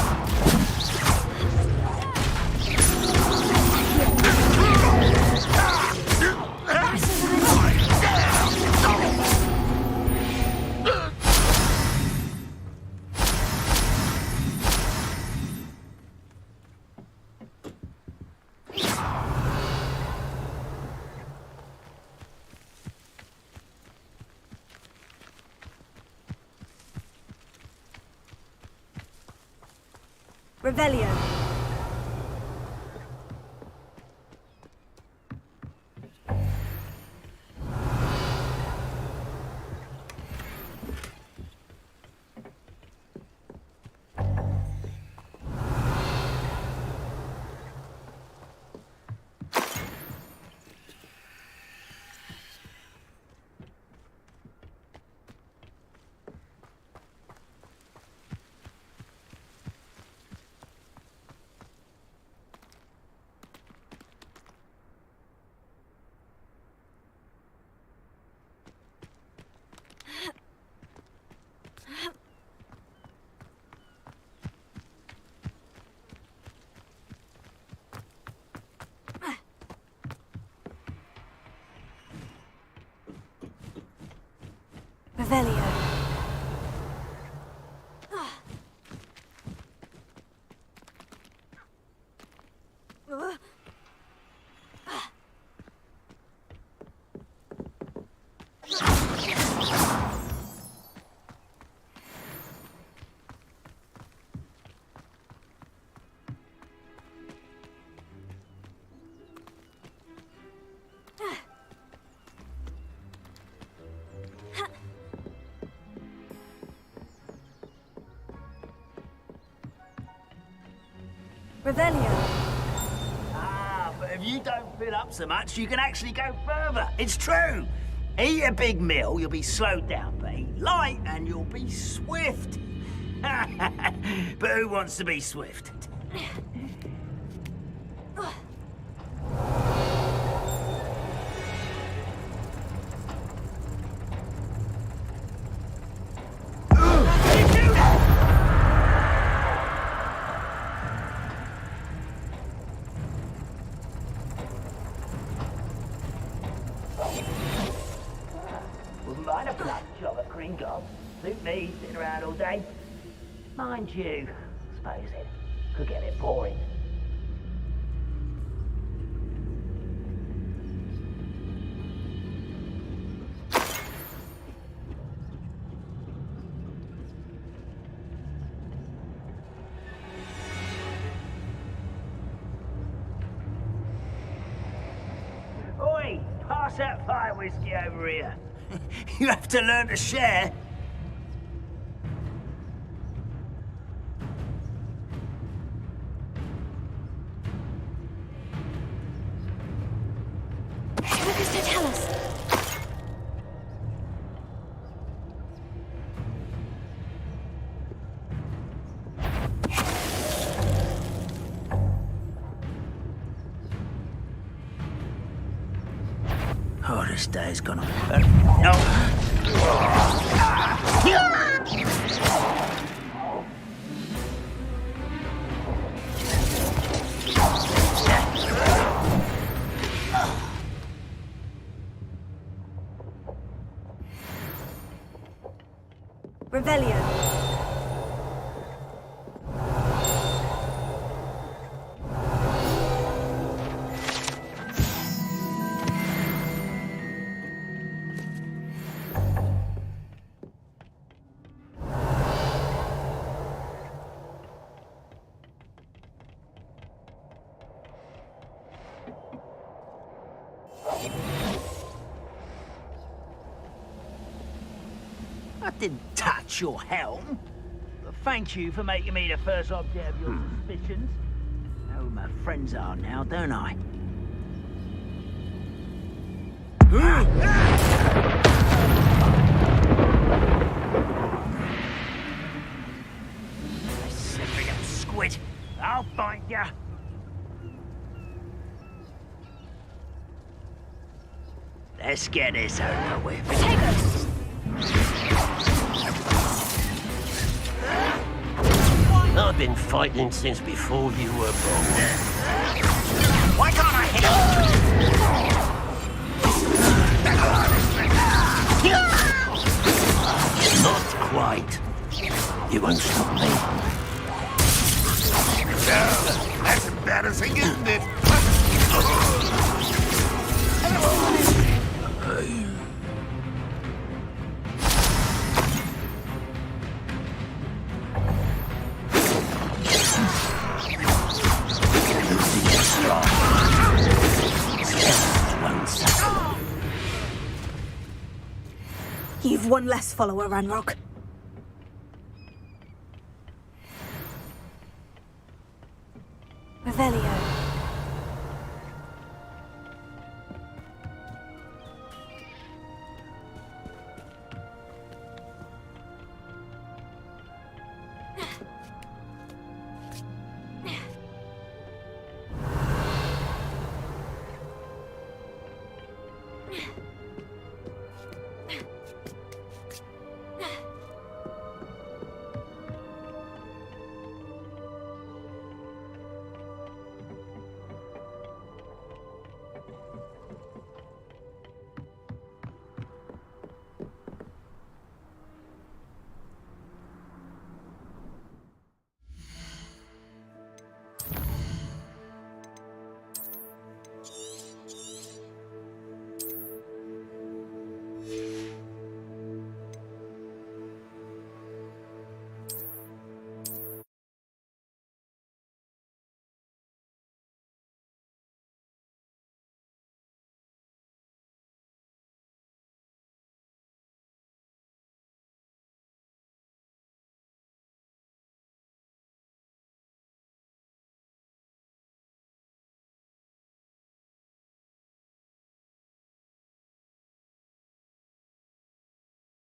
Revelio. Revelio. Revelio. Ah, but if you don't fill up so much, you can actually go further. It's true. Eat a big meal, you'll be slowed down, but eat light and you'll be swift. But who wants to be swift? Wouldn't mind a blood job at Gringotts. Suit me, sitting around all day. Mind you, suppose it could get a bit boring. Oi, pass that fire whiskey over here. You have to learn to share. What does that tell us? Oh, this day's gonna hurt. No. Revelio. I didn't touch your helm. But thank you for making me the first object of your suspicions. I know who my friends are now, don't I? Slippery little squid. I'll find ya. Let's get this over with. Potatoes! I've been fighting since before you were born. Why can't I hit Not quite. You won't stop me. That's embarrassing, isn't it? You've one less follower, Ranrock.